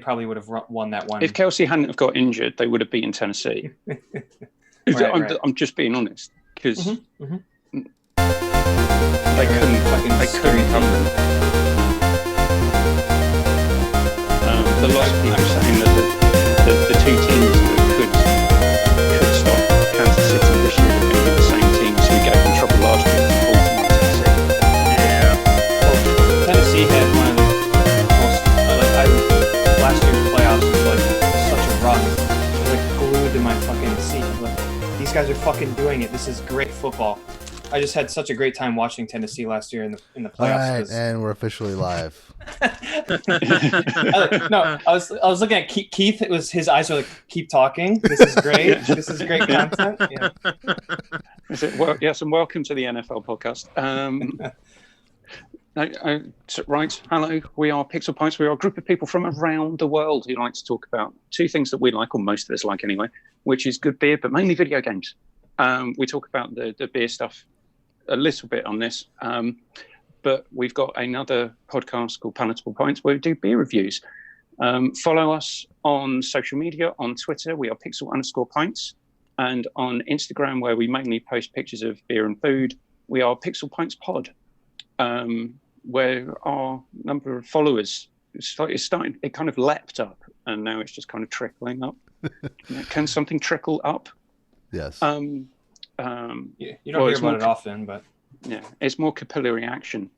probably would have won that one. If Kelsey hadn't have got injured, they would have beaten Tennessee. I'm just being honest, because they couldn't cover them. The lot of people saying that the two teams that could stop Kansas City this year are going to be the same teams who gave them trouble last year. Yeah. Well, Tennessee had one of the most last year's playoffs was like such a run. I was like glued to my fucking seat. Like, these guys are fucking doing it. This is great football. I just had such a great time watching Tennessee last year in the playoffs. All right, and we're officially live. No, I was looking at Keith. It was his eyes were like, "Keep talking. This is great. This is great content." Yeah. Is it? Well, yes, and welcome to the NFL podcast. Right, hello. We are Pixel Pints. We are a group of people from around the world who like to talk about two things that we like, or most of us like anyway, which is good beer, but mainly video games. We talk about the beer stuff a little bit on this, but we've got another podcast called Palatable Pints where we do beer reviews. Follow us on social media. On Twitter, we are Pixel_Pints, and on Instagram, where we mainly post pictures of beer and food, we are Pixel Pints Pod, where our number of followers it kind of leapt up, and now it's just kind of trickling up. Can something trickle up? Yes. Yeah, you don't hear about it often, but yeah, it's more capillary action.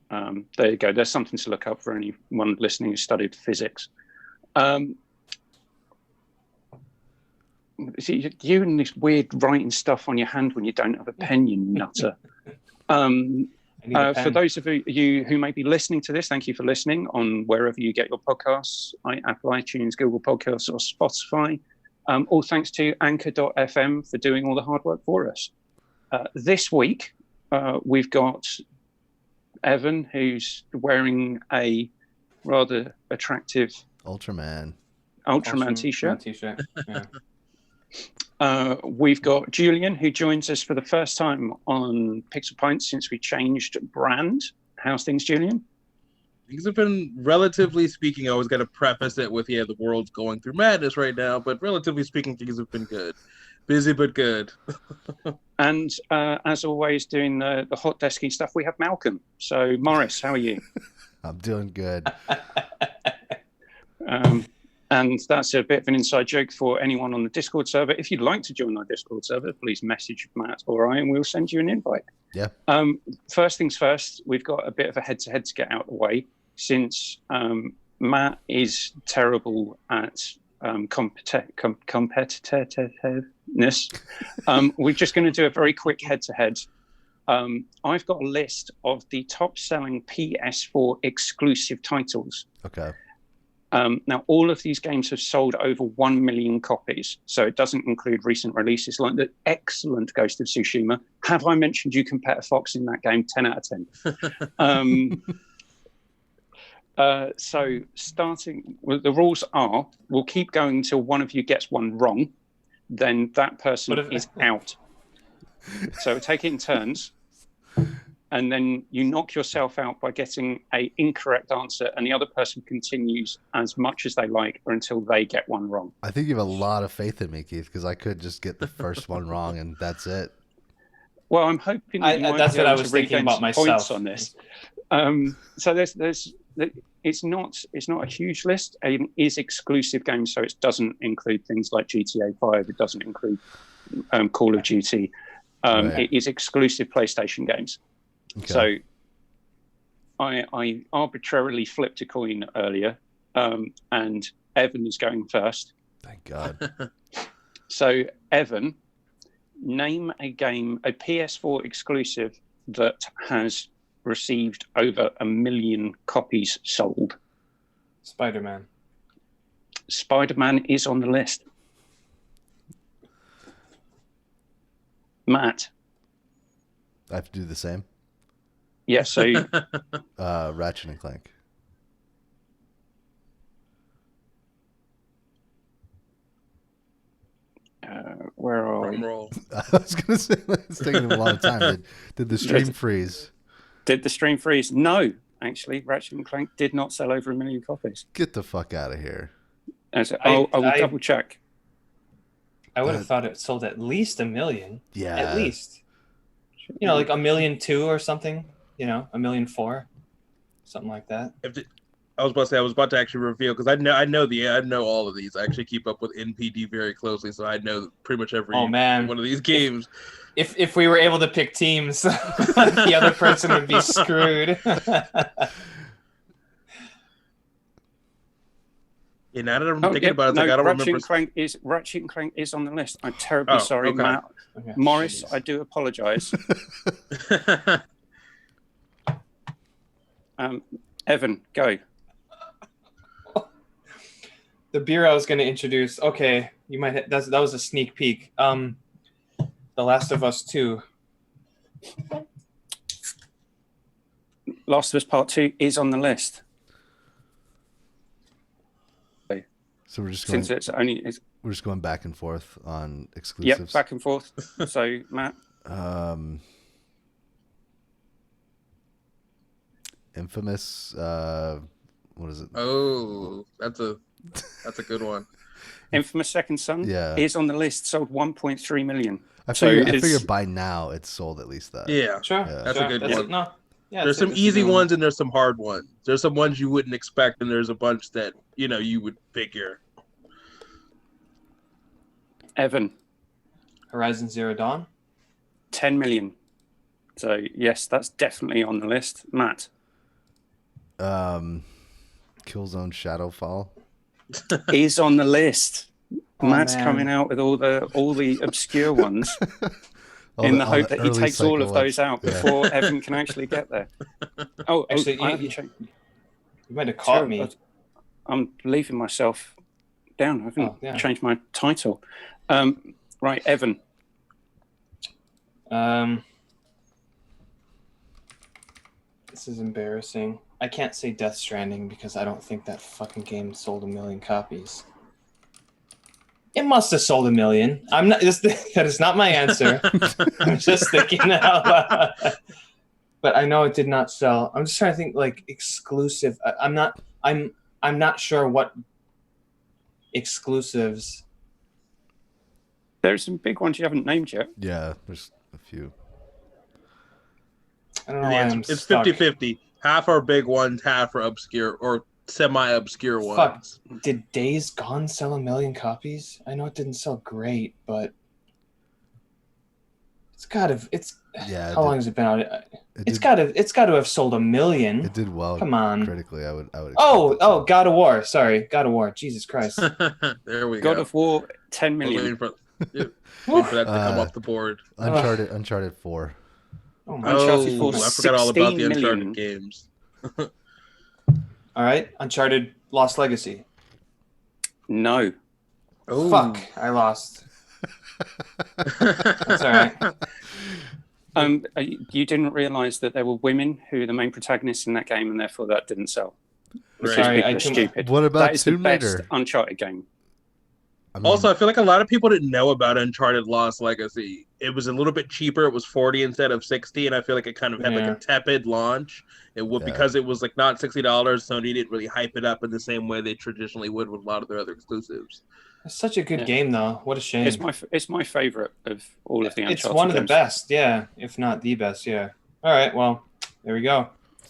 There you go. There's something to look up for anyone listening who studied physics. See, you and this weird writing stuff on your hand when you don't have a pen, you nutter. For those of you who may be listening to this, thank you for listening on wherever you get your podcasts, Apple iTunes, Google Podcasts, or Spotify. All thanks to Anchor.fm for doing all the hard work for us. This week, we've got Evan, who's wearing a rather attractive Ultraman t-shirt. Yeah. We've got Julian, who joins us for the first time on Pixel Pints since we changed brand. How's things, Julian? Things have been, relatively speaking, I always got to preface it with, the world's going through madness right now, but relatively speaking, things have been good. Busy, but good. And as always, doing the hot desky stuff, we have Malcolm. So, Morris, how are you? I'm doing good. And that's a bit of an inside joke for anyone on the Discord server. If you'd like to join our Discord server, please message Matt or I, and we'll send you an invite. Yeah. First things first, we've got a bit of a head-to-head to get out of the way. Since Matt is terrible at competitiveness, we're just going to do a very quick head-to-head. I've got a list of the top-selling PS4 exclusive titles. Okay. Now, all of these games have sold over 1 million copies, so it doesn't include recent releases like the excellent Ghost of Tsushima. Have I mentioned you can pet a fox in that game? 10 out of 10. So starting, the rules are, we'll keep going until one of you gets one wrong, then that person is out. So take it in turns. And then you knock yourself out by getting an incorrect answer, and the other person continues as much as they like or until they get one wrong. I think you have a lot of faith in me, Keith, because I could just get the first one wrong and that's it. Well, I'm hoping that's what I was thinking about myself on this. So it's not a huge list. It is exclusive games, so it doesn't include things like GTA 5. It doesn't include Call of Duty. Right. It is exclusive PlayStation games. Okay. So I arbitrarily flipped a coin earlier, and Evan is going first. Thank God. So, Evan, name a game, a PS4 exclusive that has received over 1 million copies sold. Spider-Man. Spider-Man is on the list. Matt. I have to do the same. Yeah, so Ratchet and Clank. Where are we? Roll. I was going to say it's taking a long time. Did the stream freeze? Did the stream freeze? No, actually, Ratchet and Clank did not sell over 1 million copies. Get the fuck out of here. I will double check. I would have thought it sold at least 1 million. Yeah. At least. You know, like 1.2 million or something. You know, 1.4 million, something like that. I was about to actually reveal because I know all of these. I actually keep up with NPD very closely, so I know pretty much every one of these games. If we were able to pick teams, the other person would be screwed. Yeah, now that I'm thinking about it, I don't remember. Ratchet and Clank is on the list. I'm terribly sorry, okay. Matt. Okay, Morris, jeez. I do apologise. Evan, go. The beer I was going to introduce. Okay, you might. That was a sneak peek. The Last of Us 2. Last of Us Part 2 is on the list. So we're just going. Since We're just going back and forth on exclusives. Yep, back and forth. So Matt, Infamous. What is it? Oh, that's a good one. Infamous Second Son is on the list. Sold 1.3 million. I figure by now it's sold at least that. Yeah, Sure, that's a good one. There's some it's easy ones and there's some hard ones. There's some ones you wouldn't expect, and there's a bunch that you would figure. Evan, Horizon Zero Dawn. 10 million. So yes, that's definitely on the list. Matt, Killzone Shadowfall is on the list. Oh, Matt's man. coming out with all the obscure ones in the hope that he takes all of those out before Evan can actually get there. Actually, I you haven't might have caught me. I'm leaving myself down. I haven't changed my title. Right, Evan. This is embarrassing. I can't say Death Stranding because I don't think that fucking game sold 1 million copies. It must have sold 1 million. I'm not. That is not my answer. I'm just thinking out loud. But I know it did not sell. I'm just trying to think like exclusive. I'm not sure what exclusives. There's some big ones you haven't named yet. Yeah, there's a few. I don't know why I'm It's stuck. 50-50. Half are big ones, half are obscure or semi-obscure ones. Fuck. Did Days Gone sell 1 million copies? I know it didn't sell great, but it's gotta. How long has it been out? It's gotta have sold 1 million. It did well. Come on. Critically, I would. Oh, God of War. Sorry, God of War. Jesus Christ. There we go. God of War, 10 million. Waiting for that to come off the board. Uncharted 4. Oh my Uncharted 4, I forgot all about the 16 million. Uncharted games. All right, Uncharted Lost Legacy. No. Oh, Fuck, I lost. That's all right. You didn't realize that there were women who were the main protagonists in that game, and therefore that didn't sell. Right. Sorry, People are stupid. What about That is the Tomb best Raider? Uncharted game. I mean, Also, I feel like a lot of people didn't know about Uncharted Lost Legacy. It was a little bit cheaper. It was 40 instead of 60, and I feel like it kind of had like a tepid launch. Because it was like not $60. Sony didn't really hype it up in the same way they traditionally would with a lot of their other exclusives. It's such a good game, though. What a shame. It's my favorite of all of the Uncharted It's one of the games. best, yeah, if not the best, yeah. All right, well, there we go.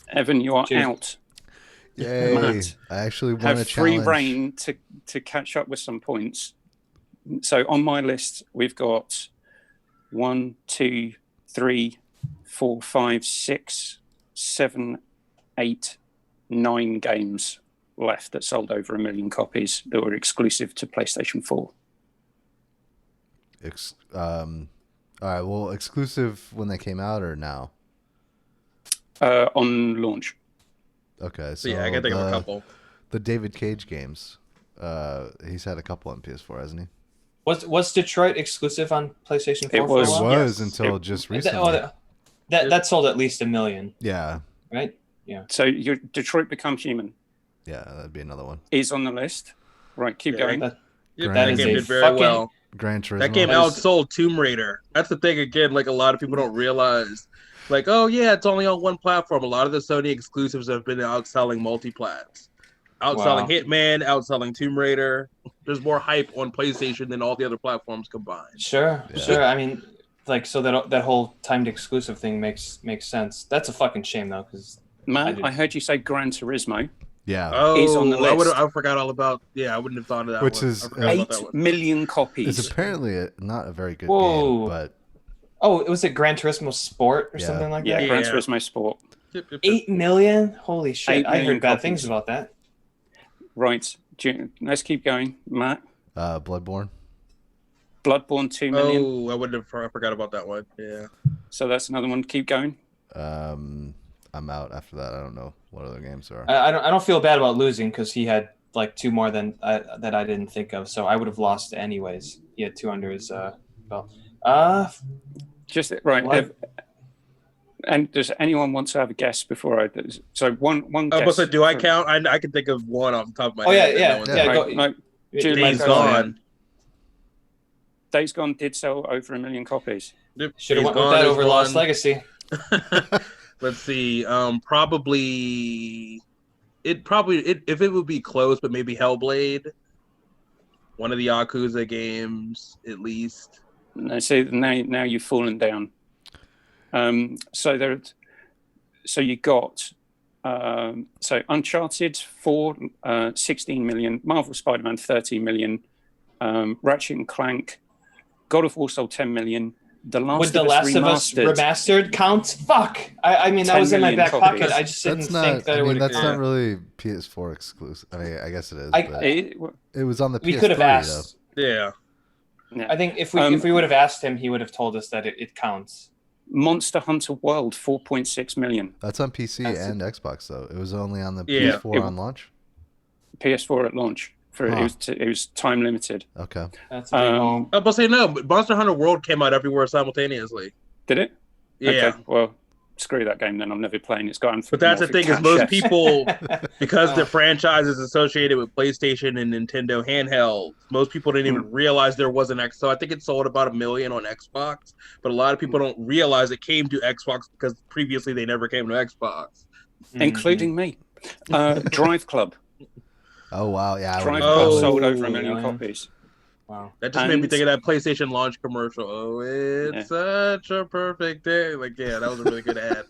Evan, you are Cheers. out. yay! Matt, I actually won Have a free challenge. reign to catch up with some points. So on my list, we've got 1, 2, 3, 4, 5, 6, 7, 8, 9 games left that sold over 1 million copies that were exclusive to PlayStation 4. All right. Well, exclusive when they came out or now? On launch. Okay. So I can think of a couple. The David Cage games. He's had a couple on PS4, hasn't he? Was Detroit exclusive on PlayStation 4 It was. for a while? Was until just recently. That sold at least 1 million, Yeah. right? So your Detroit Become Human Yeah, that'd be another one. is on the list. Right, keep going. That That is game a did very fucking- well. Gran Turismo. That game outsold Tomb Raider. That's the thing, again, like a lot of people don't realize. Like, oh yeah, it's only on one platform. A lot of the Sony exclusives have been outselling multi-plats. Outselling Wow. Hitman, outselling Tomb Raider. there's more hype on PlayStation than all the other platforms combined. Sure. Yeah. I mean, like, so that whole timed exclusive thing makes sense. That's a fucking shame though, because Matt, I heard you say Gran Turismo. Yeah. Oh, Is on the list. I forgot all about. Yeah, I wouldn't have thought of that. Which one. is, I forgot about that 8 one. million copies. It's apparently not a very good Whoa. game, but oh, was it Gran Turismo Sport or Yeah. something like Yeah, that? Gran Yeah. Turismo Sport. Yep. 8 million? Holy shit! 8 I million heard bad copies. things about that. Right. Let's keep going. Matt, Bloodborne. Bloodborne 2 million. Oh, I forgot about that one. Yeah. So that's another one. Keep going. I'm out after that. I don't know what other games there are. I don't feel bad about losing because he had like 2 more than that I didn't think of, so I would have lost anyways. He had 2 under his belt. Just right. What? And does anyone want to have a guess before I? So one I guess. was like, do I count? I can think of one off the top of my Oh head. yeah. Right, Go, no, Julie, Days Mike, Gone. Days Gone did sell over 1 million copies. Should have Days went with Gone that is over Lost one. Legacy. Let's see. Probably if it would be close, but maybe Hellblade. One of the Yakuza games, at least. No, so now you've fallen down. So you got so Uncharted 4, 16 million, Marvel Spider-Man 13 million, Ratchet and Clank, God of War sold 10 million. Would The Last of Us remastered count? Fuck! I mean, that was in my back pocket. I just didn't think that it would. That's not really PS4 exclusive. I mean, I guess it is. But it was on the PS3. We could have asked. Yeah. I think if we would have asked him, he would have told us that it counts. Monster Hunter World 4.6 million. That's on PC and Xbox though. It was only on the Yeah. PS4 on launch. PS4 at launch. It was time limited. Okay. That's a big home. I was about to say no, but Monster Hunter World came out everywhere simultaneously. Did it? Yeah. Okay, well, screw that game then. I'm never playing. It's got. But that's the thing is most people, because the franchise is associated with PlayStation and Nintendo handheld, most people didn't even realize there was an X. So I think it sold about 1 million on Xbox, but a lot of people don't realize it came to Xbox because previously they never came to Xbox. Including me. Drive Club. Oh wow, yeah. Drive Club sold over 1 million copies. Wow. That just made me think of that PlayStation launch commercial. Oh, it's such a perfect day. Like, yeah, that was a really good ad.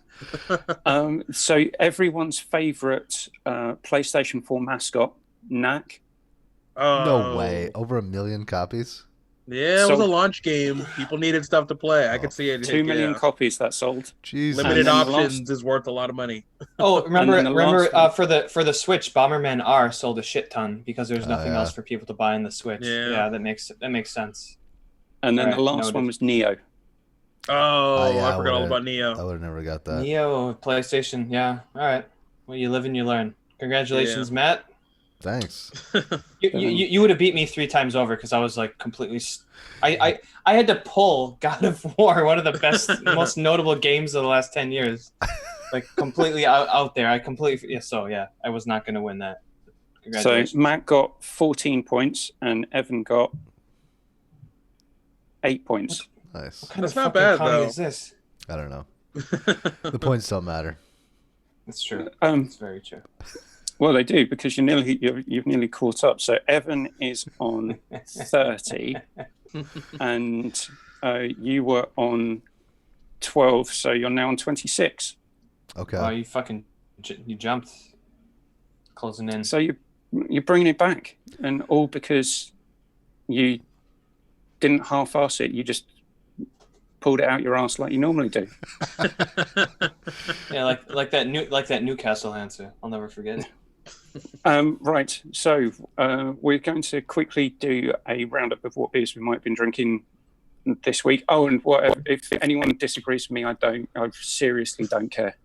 So everyone's favorite PlayStation 4 mascot, Knack. No way. Over 1 million copies? Yeah, it was a launch game. People needed stuff to play. I could see it. 2 million copies that sold. Jesus. Limited options is worth a lot of money. Oh, remember for the Switch, Bomberman R sold a shit ton because there's nothing else for people to buy in the Switch. Yeah, that makes sense. And then the last one was Neo. Oh, yeah, I forgot all about Neo. I would have never got that. Neo, PlayStation, yeah. All right. Well, you live and you learn. Congratulations, Matt. Thanks. You would have beat me 3 times over because I was like completely. I had to pull God of War, one of the best, most notable games of the last 10 years, like completely out there. I was not going to win that. So Matt got 14 points and Evan got 8 points. Nice. What kind That's of not fucking bad, comedy though. is this? I don't know. The points don't matter. It's true. It's very true. Well, they do because you've nearly caught up. So Evan is on 30, and you were on 12, so you're now on 26. Okay. Oh, you jumped, closing in. So you're bringing it back, and all because you didn't half-ass it. You just pulled it out your ass like you normally do. Yeah, like that Newcastle answer. I'll never forget it. Right, so we're going to quickly do a roundup of what beers we might have been drinking this week. Oh, and if anyone disagrees with me, I seriously don't care.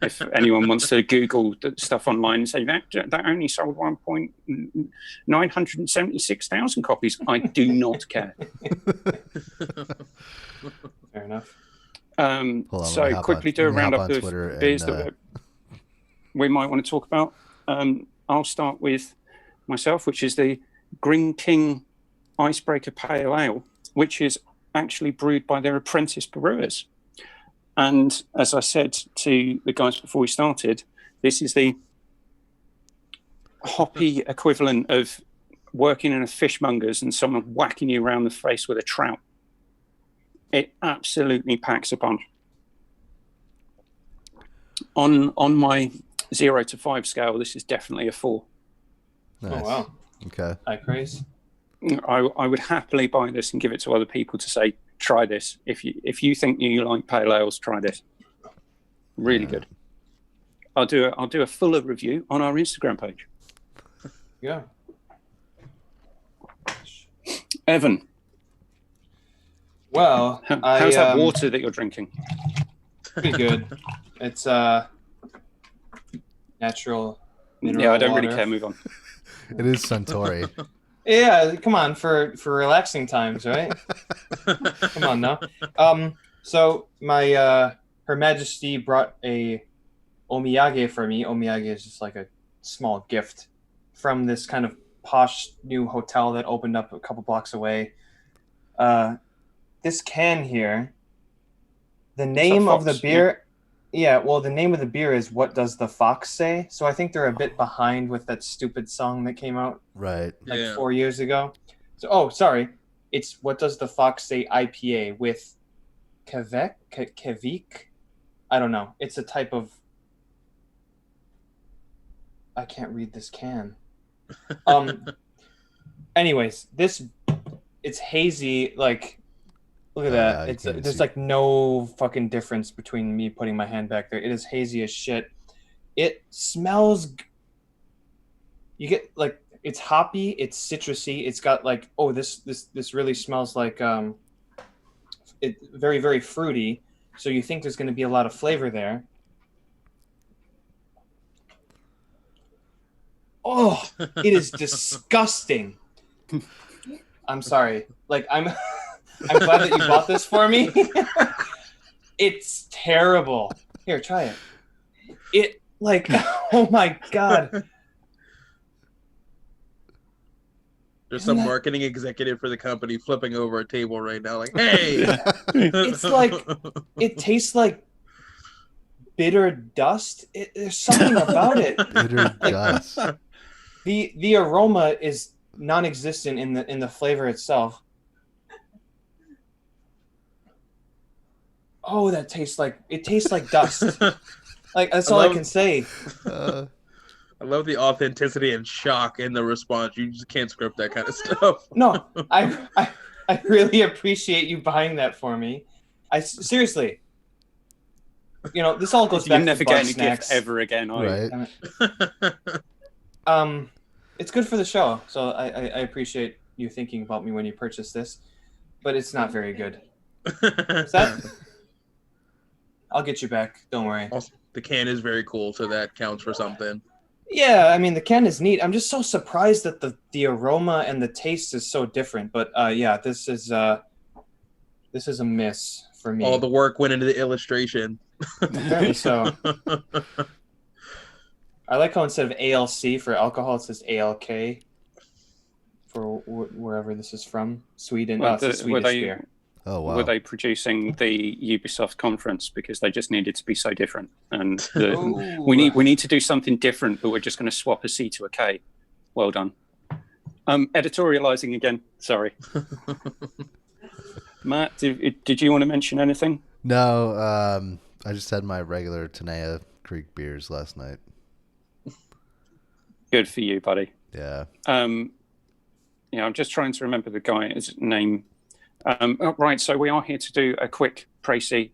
If anyone wants to Google stuff online and say that only sold 1,976,000 copies, I do not care. Fair enough. So quickly do a roundup of beers that we might want to talk about. I'll start with myself, which is the Green King Icebreaker Pale Ale, which is actually brewed by their apprentice brewers. And as I said to the guys before we started, this is the hoppy equivalent of working in a fishmonger's and someone whacking you around the face with a trout. It absolutely packs a punch. On my 0 to 5 scale, this is definitely a 4. Nice. Oh wow. Okay. High praise. I would happily buy this and give it to other people to say, try this. If you think you like pale ales, try this. Really good. I'll do a fuller review on our Instagram page. Yeah. Evan, Well, how's that water that you're drinking? Pretty good. It's natural mineral Yeah, I don't water. really care. Move on. It is Suntory. Yeah, come on, for relaxing times, right? Come on now. So my Her Majesty brought a omiyage for me. Omiyage is just like a small gift from this kind of posh new hotel that opened up a couple blocks away. This can here, the name of the beer, yeah, well, the name of the beer is What Does the Fox Say? So I think they're a bit behind with that stupid song that came out Right. like 4 years ago. So, sorry, it's What Does the Fox Say IPA with Kevik? I don't know. It's a type of, I can't read this can. Anyways, it's hazy, like, look at that. There's like no fucking difference between me putting my hand back there. It is hazy as shit. It smells, you get like, it's hoppy, it's citrusy, it's got like, oh, this really smells like it very, very fruity. So you think there's going to be a lot of flavor there. Oh, it is disgusting. I'm sorry. Like, I'm glad that you bought this for me. It's terrible. Here, try it. It, like, oh my God. There's some marketing executive for the company flipping over a table right now, like, hey! It's like, it tastes like bitter dust. There's something about it. Bitter dust. The aroma is non-existent in the flavor itself. Oh, it tastes like dust. Like, that's all I can say. I love the authenticity and shock in the response. You just can't script that kind of stuff. No, I really appreciate you buying that for me. Seriously. You know, this all goes back to never Bug get any Snacks. gift ever again, are you? Right. It's good for the show, so I appreciate you thinking about me when you purchased this, but it's not very good. I'll get you back. Don't worry. Also, the can is very cool, so that counts for something. Yeah, I mean, the can is neat. I'm just so surprised that the aroma and the taste is so different. But yeah, this is a miss for me. All the work went into the illustration. Apparently so. I like how instead of ALC for alcohol, it says ALK for wherever this is from. Sweden. Well, it's a Swedish beer. Oh, wow. Were they producing the Ubisoft conference because they just needed to be so different? And we need to do something different, but we're just going to swap a C to a K. Well done. Editorializing again. Sorry. Matt, did you want to mention anything? No, I just had my regular Tenaya Creek beers last night. Good for you, buddy. Yeah. I'm just trying to remember the guy's name. Right, so we are here to do a quick précis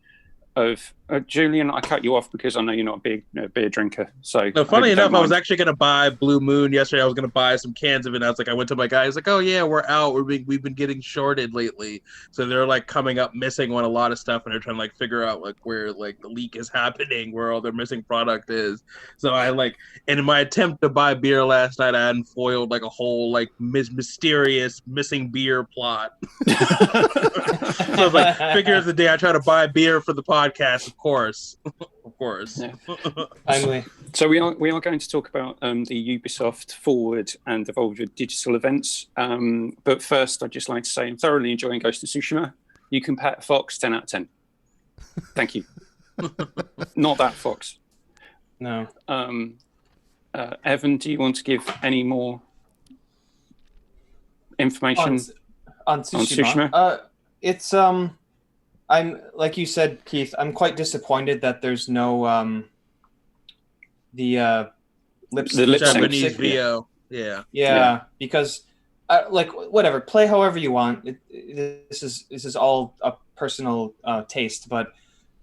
of Julian. I cut you off because I know you're not a big beer drinker. So, no, funny enough, I was actually going to buy Blue Moon yesterday. I was going to buy some cans of it. And I was like, I went to my guy. He's like, oh yeah, we're out. We've been getting shorted lately. So they're like coming up missing on a lot of stuff, and they're trying to like figure out like where like the leak is happening, where all their missing product is. So I like, and in my attempt to buy beer last night, I unfoiled like a whole like mysterious missing beer plot. So I was like, figure of the day, I try to buy beer for the podcast, of course. Of course. Yeah. Finally. So we are going to talk about the Ubisoft Forward and Devolver Digital events. But first, I'd just like to say I'm thoroughly enjoying Ghost of Tsushima. You can pat a fox 10 out of 10. Thank you. Not that fox. No. Evan, do you want to give any more information on Tsushima. It's I'm like you said, Keith. I'm quite disappointed that there's no the lip Japanese sync. VO. Yeah, because like whatever, play however you want. This is all a personal taste, but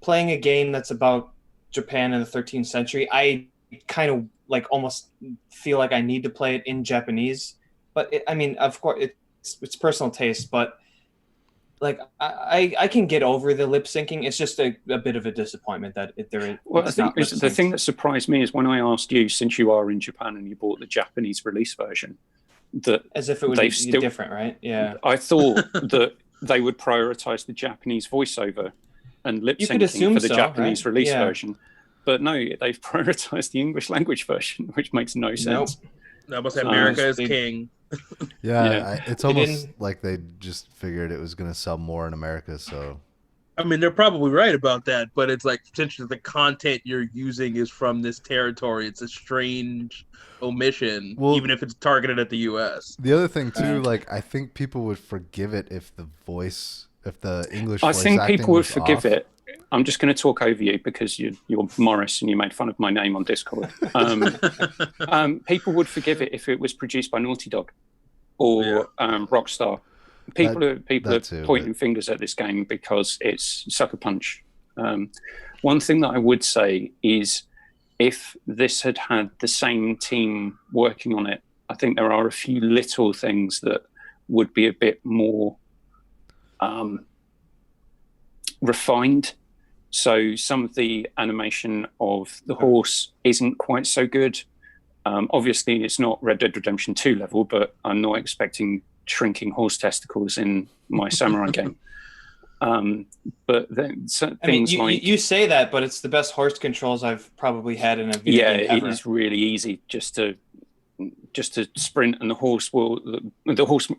playing a game that's about Japan in the 13th century, I kind of like almost feel like I need to play it in Japanese. But I mean, of course, it's personal taste, but like I can get over the lip syncing. It's just a bit of a disappointment that I think the thing that surprised me is when I asked you, since you are in Japan and you bought the Japanese release version, that as if it would be different, right? Yeah. I thought that they would prioritize the Japanese voiceover and lip syncing for the Japanese release version. But no, they've prioritized the English language version, which makes no sense. Nope. Almost America is king. It's almost like they just figured it was going to sell more in America. So, I mean, they're probably right about that, but it's like potentially the content you're using is from this territory. It's a strange omission, even if it's targeted at the U.S. The other thing too, like I think people would forgive it if the English. I think people would forgive it. I'm just going to talk over you because you're Morris and you made fun of my name on Discord. People would forgive it if it was produced by Naughty Dog or Rockstar. People are pointing fingers at this game because it's Sucker Punch. One thing that I would say is if this had had the same team working on it, I think there are a few little things that would be a bit more refined. So some of the animation of the horse isn't quite so good. Obviously, it's not Red Dead Redemption 2 level, but I'm not expecting shrinking horse testicles in my samurai game. But then things like you say that, but it's the best horse controls I've probably had in a video game ever. It is really easy just to sprint, and the horse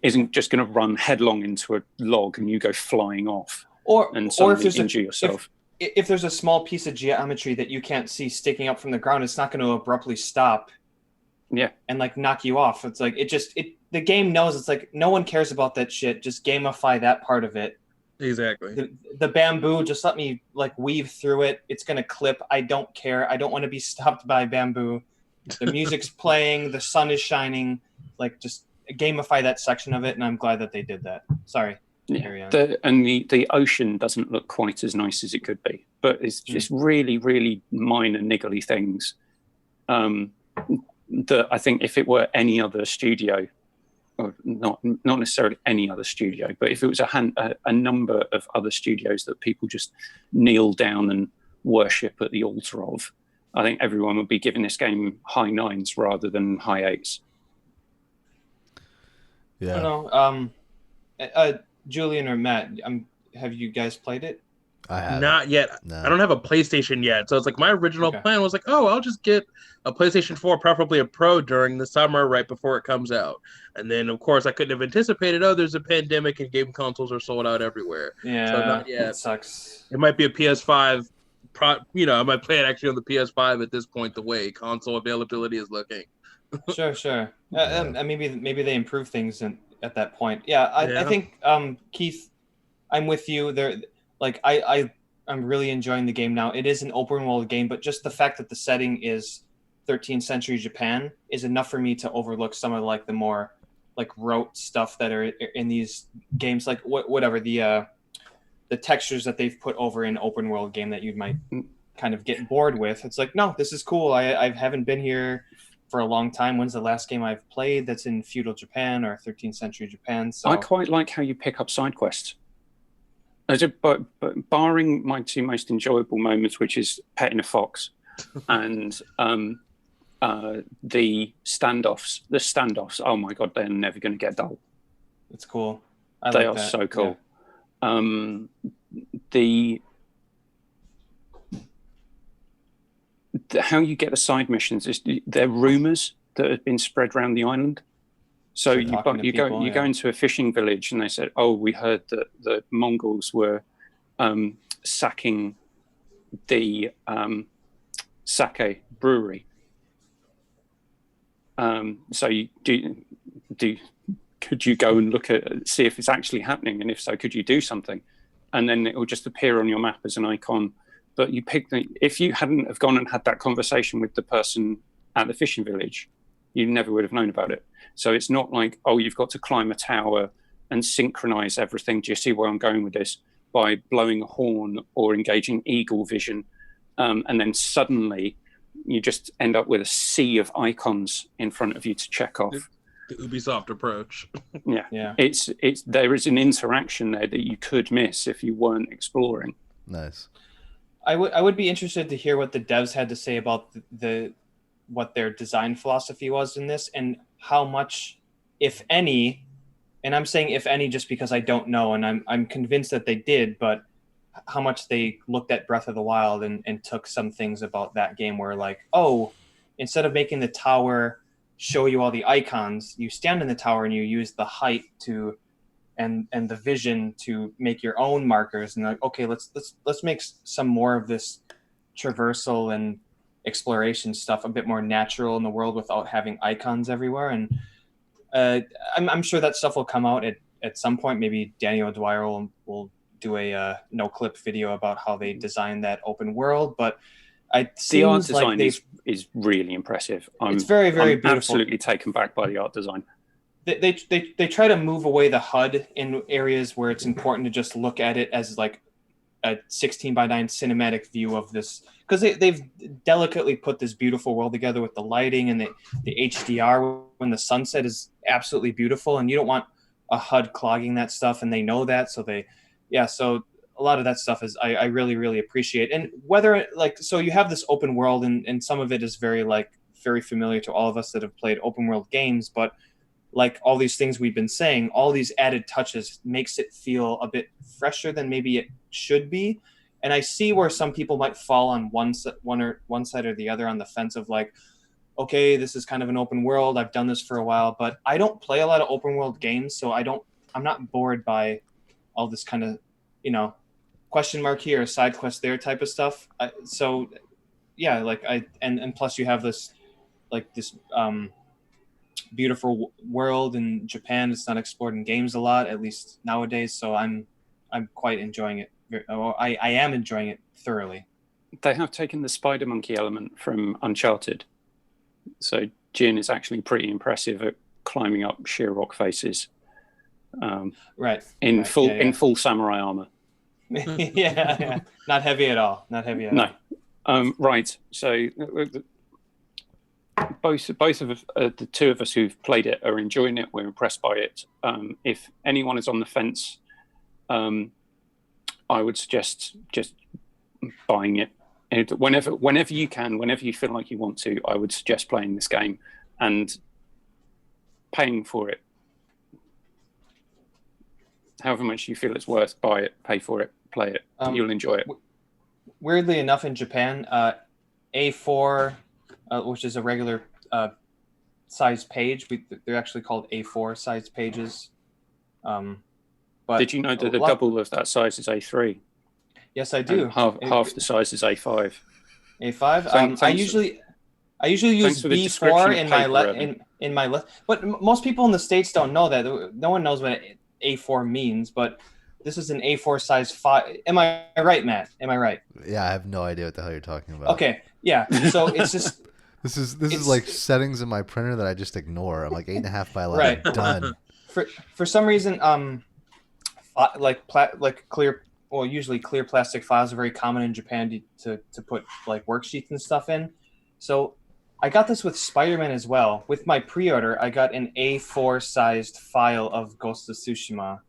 isn't just going to run headlong into a log and you go flying off and suddenly injure yourself. If there's a small piece of geometry that you can't see sticking up from the ground, it's not going to abruptly stop. Yeah. And like knock you off. It's like the game knows it's like no one cares about that shit. Just gamify that part of it. Exactly. The bamboo, just let me like weave through it. It's going to clip. I don't care. I don't want to be stopped by bamboo. The music's playing, the sun is shining. Like just gamify that section of it, and I'm glad that they did that. Sorry. Yeah, the ocean doesn't look quite as nice as it could be, but it's just really, really minor niggly things that I think if it were any other studio, or not necessarily any other studio, but if it was a number of other studios that people just kneel down and worship at the altar of, I think everyone would be giving this game high 9s rather than high 8s. Yeah. I don't know. Julian or Matt, have you guys played it? I have not yet. No. I don't have a PlayStation yet, so it's like my original plan was like, I'll just get a PlayStation 4, preferably a Pro, during the summer right before it comes out. And then, of course, I couldn't have anticipated, there's a pandemic and game consoles are sold out everywhere. Yeah, so not yet. It sucks. It might be a PS5. I might play it actually on the PS5 at this point. The way console availability is looking. Sure. Maybe they improve things at that point. I think Keith, I'm with you there. Like I'm really enjoying the game now. It is an open world game, but just the fact that the setting is 13th century Japan is enough for me to overlook some of like the more like rote stuff that are in these games, like whatever the textures that they've put over in open world game that you might kind of get bored with. It's like, no, this is cool. I haven't been here for a long time. When's the last game I've played that's in feudal Japan or 13th century Japan? So I quite like how you pick up side quests. But barring my two most enjoyable moments, which is petting a fox and the standoffs. Oh my god, they're never going to get dull. It's cool. They are so cool. Yeah. How you get the side missions is they're rumors that have been spread around the island. So you go into a fishing village and they said, we heard that the Mongols were sacking the sake brewery. So you do could you go and see if it's actually happening, and if so, could you do something? And then it will just appear on your map as an icon. But if you hadn't have gone and had that conversation with the person at the fishing village, you never would have known about it. So it's not like, oh, you've got to climb a tower and synchronize everything. Do you see where I'm going with this? By blowing a horn or engaging eagle vision. And then suddenly you just end up with a sea of icons in front of you to check off. The Ubisoft approach. Yeah. There is an interaction there that you could miss if you weren't exploring. Nice. I would be interested to hear what the devs had to say about what their design philosophy was in this, and how much, if any, and I'm saying if any just because I don't know, and I'm convinced that they did, but how much they looked at Breath of the Wild and took some things about that game where, like, oh, instead of making the tower show you all the icons, you stand in the tower and you use the height and the vision to make your own markers, and like, okay, let's make some more of this traversal and exploration stuff a bit more natural in the world without having icons everywhere. And I'm sure that stuff will come out at some point. Maybe Danny O'Dwyer will do a no clip video about how they designed that open world. But the art design is really impressive. It's very, very beautiful. Absolutely taken back by the art design. They try to move away the HUD in areas where it's important to just look at it as like a 16:9 cinematic view of this, because they've delicately put this beautiful world together with the lighting and the HDR when the sunset is absolutely beautiful, and you don't want a HUD clogging that stuff, and they know that. So so a lot of that stuff is I really, really appreciate. And whether so you have this open world, and some of it is very familiar to all of us that have played open world games, but like all these things we've been saying, all these added touches makes it feel a bit fresher than maybe it should be. And I see where some people might fall on one side or the other on the fence of like, okay, this is kind of an open world, I've done this for a while, but I don't play a lot of open world games, so I'm not bored by all this kind of, question mark here, side quest there type of stuff. And plus you have this beautiful world in Japan. It's not explored in games a lot, at least nowadays. So I'm quite enjoying it. I am enjoying it thoroughly. They have taken the spider monkey element from Uncharted. So Jin is actually pretty impressive at climbing up sheer rock faces. In full samurai armor. yeah. Not heavy at all. No. Right. So both of the two of us who've played it are enjoying it. We're impressed by it. If anyone is on the fence, I would suggest just buying it. And whenever you can, whenever you feel like you want to, I would suggest playing this game and paying for it. However much you feel it's worth, buy it, pay for it, play it. You'll enjoy it. Weirdly enough, in Japan, A4, which is a regular size page, they're actually called A4 size pages. But did you know that the double of that size is A3? Yes, I do. And half the size is A5. A5. I usually use B4 in my list, but most people in the States don't know that. No one knows what A4 means, but this is an A4 size file. Am I right, Matt? Am I right? Yeah, I have no idea what the hell you're talking about. Okay, yeah. So it's just this is like settings in my printer that I just ignore. I'm like 8.5 by 11. Right. Done. For some reason, usually clear plastic files are very common in Japan to put like worksheets and stuff in. So I got this with Spider-Man as well. With my pre-order, I got an A4 sized file of Ghost of Tsushima.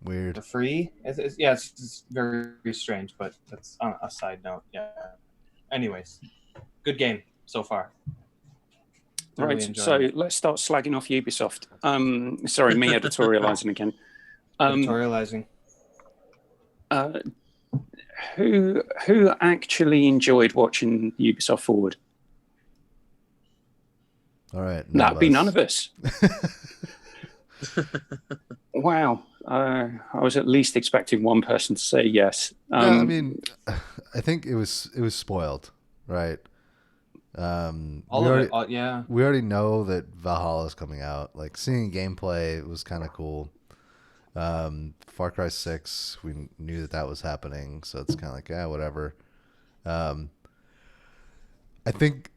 Weird. For free. It's very, very strange, but that's on a side note. Yeah. Anyways, good game so far. Right. So let's start slagging off Ubisoft. Sorry, me editorializing again. Editorializing. Who actually enjoyed watching Ubisoft Forward? All right. That'd be none of us. Wow. I was at least expecting one person to say yes. I think it was spoiled, right? All of it, yeah. We already know that Valhalla is coming out. Like, seeing gameplay was kind of cool. Far Cry 6, we knew that was happening, so it's kind of like, yeah, whatever. I think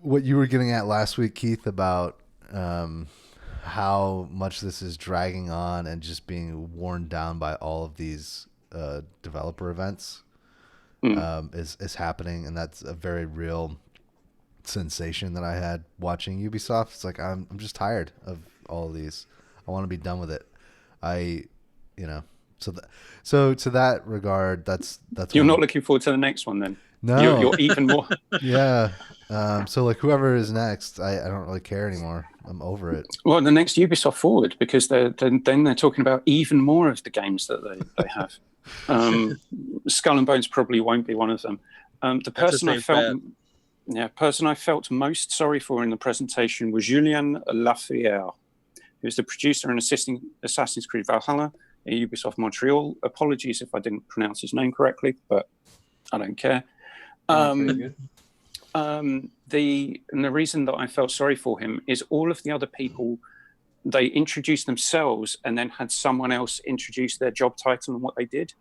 what you were getting at last week, Keith, about how much this is dragging on and just being worn down by all of these developer events is happening, and that's a very real sensation that I had watching Ubisoft. It's like I'm just tired of all of these. I want to be done with it. So to that regard, that's you're not looking forward to the next one then. No, you're even more. Yeah. So like whoever is next, I don't really care anymore. I'm over it. Well, the next Ubisoft Forward, because then they're talking about even more of the games that they have. Skull and Bones probably won't be one of them. The person I felt most sorry for in the presentation was Julien Lafayette, who's the producer and assisting Assassin's Creed Valhalla at Ubisoft Montreal. Apologies if I didn't pronounce his name correctly, but I don't care. The reason that I felt sorry for him is all of the other people, they introduced themselves and then had someone else introduce their job title and what they did.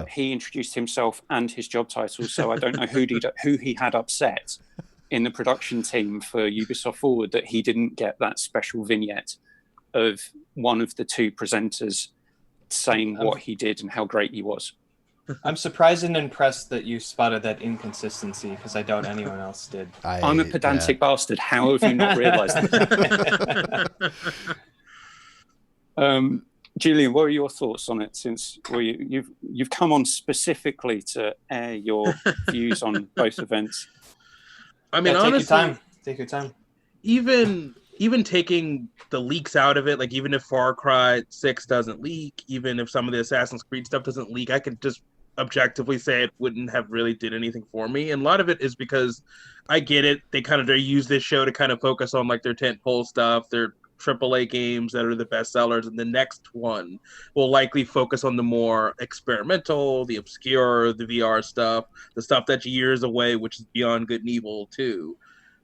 He introduced himself and his job title, so I don't know who he had upset in the production team for Ubisoft Forward that he didn't get that special vignette of one of the two presenters saying what he did and how great he was. I'm surprised and impressed that you spotted that inconsistency, because I doubt anyone else did. I'm a pedantic bastard. How have you not realised that? Julian, what are your thoughts on it? Since you've come on specifically to air your views on both events. I mean, honestly, take your time. Even taking the leaks out of it, like even if Far Cry 6 doesn't leak, even if some of the Assassin's Creed stuff doesn't leak, I could just objectively say it wouldn't have really did anything for me. And a lot of it is because I get it. They use this show to kind of focus on like their tentpole stuff, their AAA games that are the best sellers, and the next one will likely focus on the more experimental, the obscure, the VR stuff, the stuff that's years away, which is beyond good and evil too.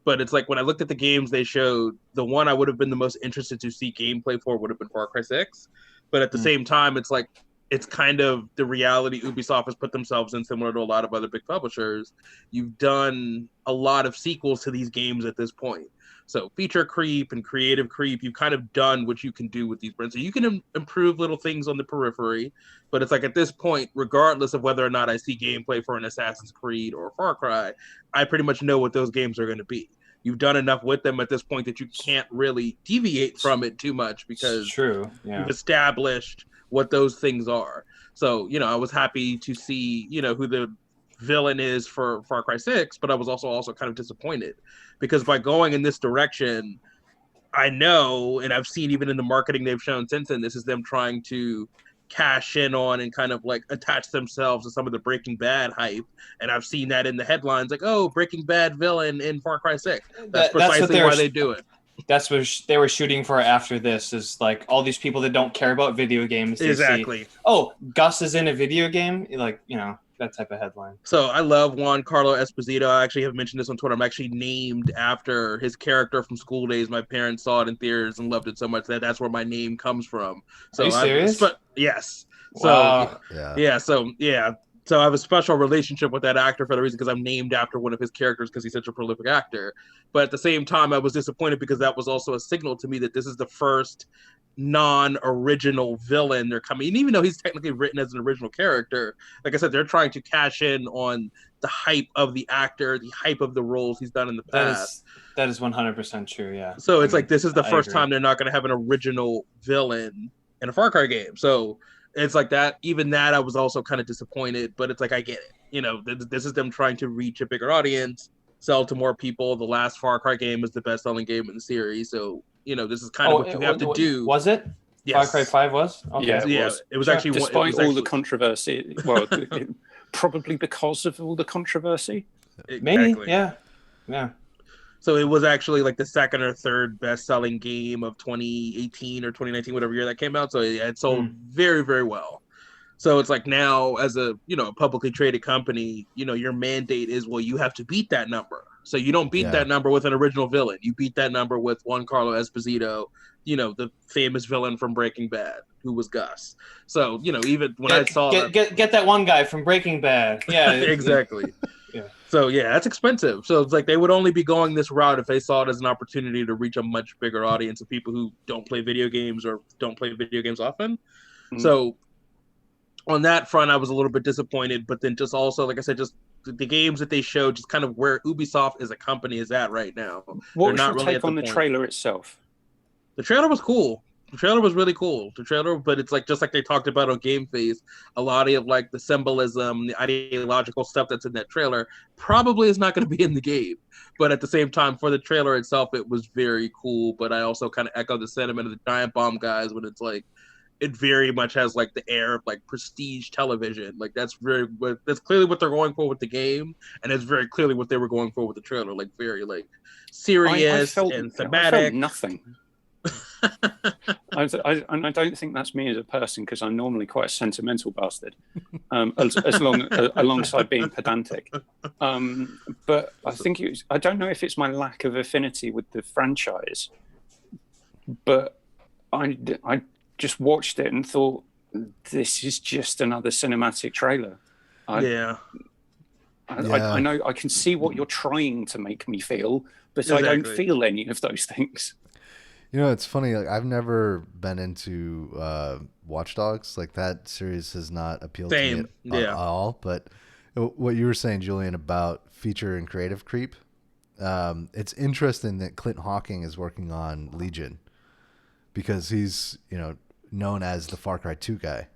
But it's like when I looked at the games they showed, the one I would have been the most interested to see gameplay for would have been Far Cry 6. But at the same time, it's like it's kind of the reality Ubisoft has put themselves in, similar to a lot of other big publishers. You've done a lot of sequels to these games at this point. So feature creep and creative creep, you've kind of done what you can do with these brands. So you can improve little things on the periphery, but it's like at this point, regardless of whether or not I see gameplay for an Assassin's Creed or Far Cry, I pretty much know what those games are going to be. You've done enough with them at this point that you can't really deviate from it too much because you've established what those things are. So, I was happy to see, who the villain is for Far Cry 6, but I was also kind of disappointed because by going in this direction, I know, and I've seen even in the marketing they've shown since then, this is them trying to cash in on and kind of like attach themselves to some of the Breaking Bad hype. And I've seen that in the headlines, like, oh, Breaking Bad villain in Far Cry 6. That's precisely why they do it. That's what they were shooting for after this, is like all these people that don't care about video games. Exactly. See, oh, Gus is in a video game? Like, that type of headline. So I love Juan Carlo Esposito. I actually have mentioned this on Twitter. I'm actually named after his character from School Days. My parents saw it in theaters and loved it so much that that's where my name comes from. So are you serious? Yes. Wow. So I have a special relationship with that actor for the reason because I'm named after one of his characters because he's such a prolific actor. But at the same time, I was disappointed because that was also a signal to me that this is the first non-original villain they're coming. And even though he's technically written as an original character, like I said, they're trying to cash in on the hype of the actor, the hype of the roles he's done in the past. That is 100% true, yeah. So it's like this is the first time they're not going to have an original villain in a Far Cry game. So it's like that. Even that, I was also kind of disappointed, but it's like I get it. This is them trying to reach a bigger audience, sell to more people. The last Far Cry game is the best-selling game in the series, so this is kind of what you have to do. Was it? Yes. Far Cry 5 was? Okay. Yeah, it was actually. Despite all the controversy, well, probably because of all the controversy. Maybe, yeah. So it was actually like the second or third best-selling game of 2018 or 2019, whatever year that came out. So it sold very, very well. So it's like now, as a publicly traded company, your mandate is, well, you have to beat that number. So you don't beat that number with an original villain. You beat that number with Juan Carlo Esposito, the famous villain from Breaking Bad, who was Gus. So, even when I saw get that one guy from Breaking Bad. Yeah, exactly. Yeah. So yeah, that's expensive. So it's like they would only be going this route if they saw it as an opportunity to reach a much bigger audience of people who don't play video games or don't play video games often. Mm-hmm. So on that front, I was a little bit disappointed, but then just also, like I said, just the games that they showed, just kind of where Ubisoft as a company is at right now. What was your take on the trailer itself? The trailer was cool. The trailer was really cool. But it's like just like they talked about on Game Face, a lot of like the symbolism, the ideological stuff that's in that trailer probably is not going to be in the game. But at the same time, for the trailer itself, it was very cool. But I also kind of echo the sentiment of the Giant Bomb guys when it's like, it very much has like the air of like prestige television. Like that's clearly what they're going for with the game, and it's very clearly what they were going for with the trailer. Like very like serious and thematic. I felt nothing. I don't think that's me as a person because I'm normally quite a sentimental bastard, alongside being pedantic. But I think I don't know if it's my lack of affinity with the franchise, but I just watched it and thought, this is just another cinematic trailer. I know I can see what you're trying to make me feel, but exactly. I don't feel any of those things. It's funny. Like I've never been into Watch Dogs. Like that series has not appealed to me at all. But what you were saying, Julian, about feature and creative creep, it's interesting that Clint Hawking is working on Legion because he's known as the Far Cry 2 guy,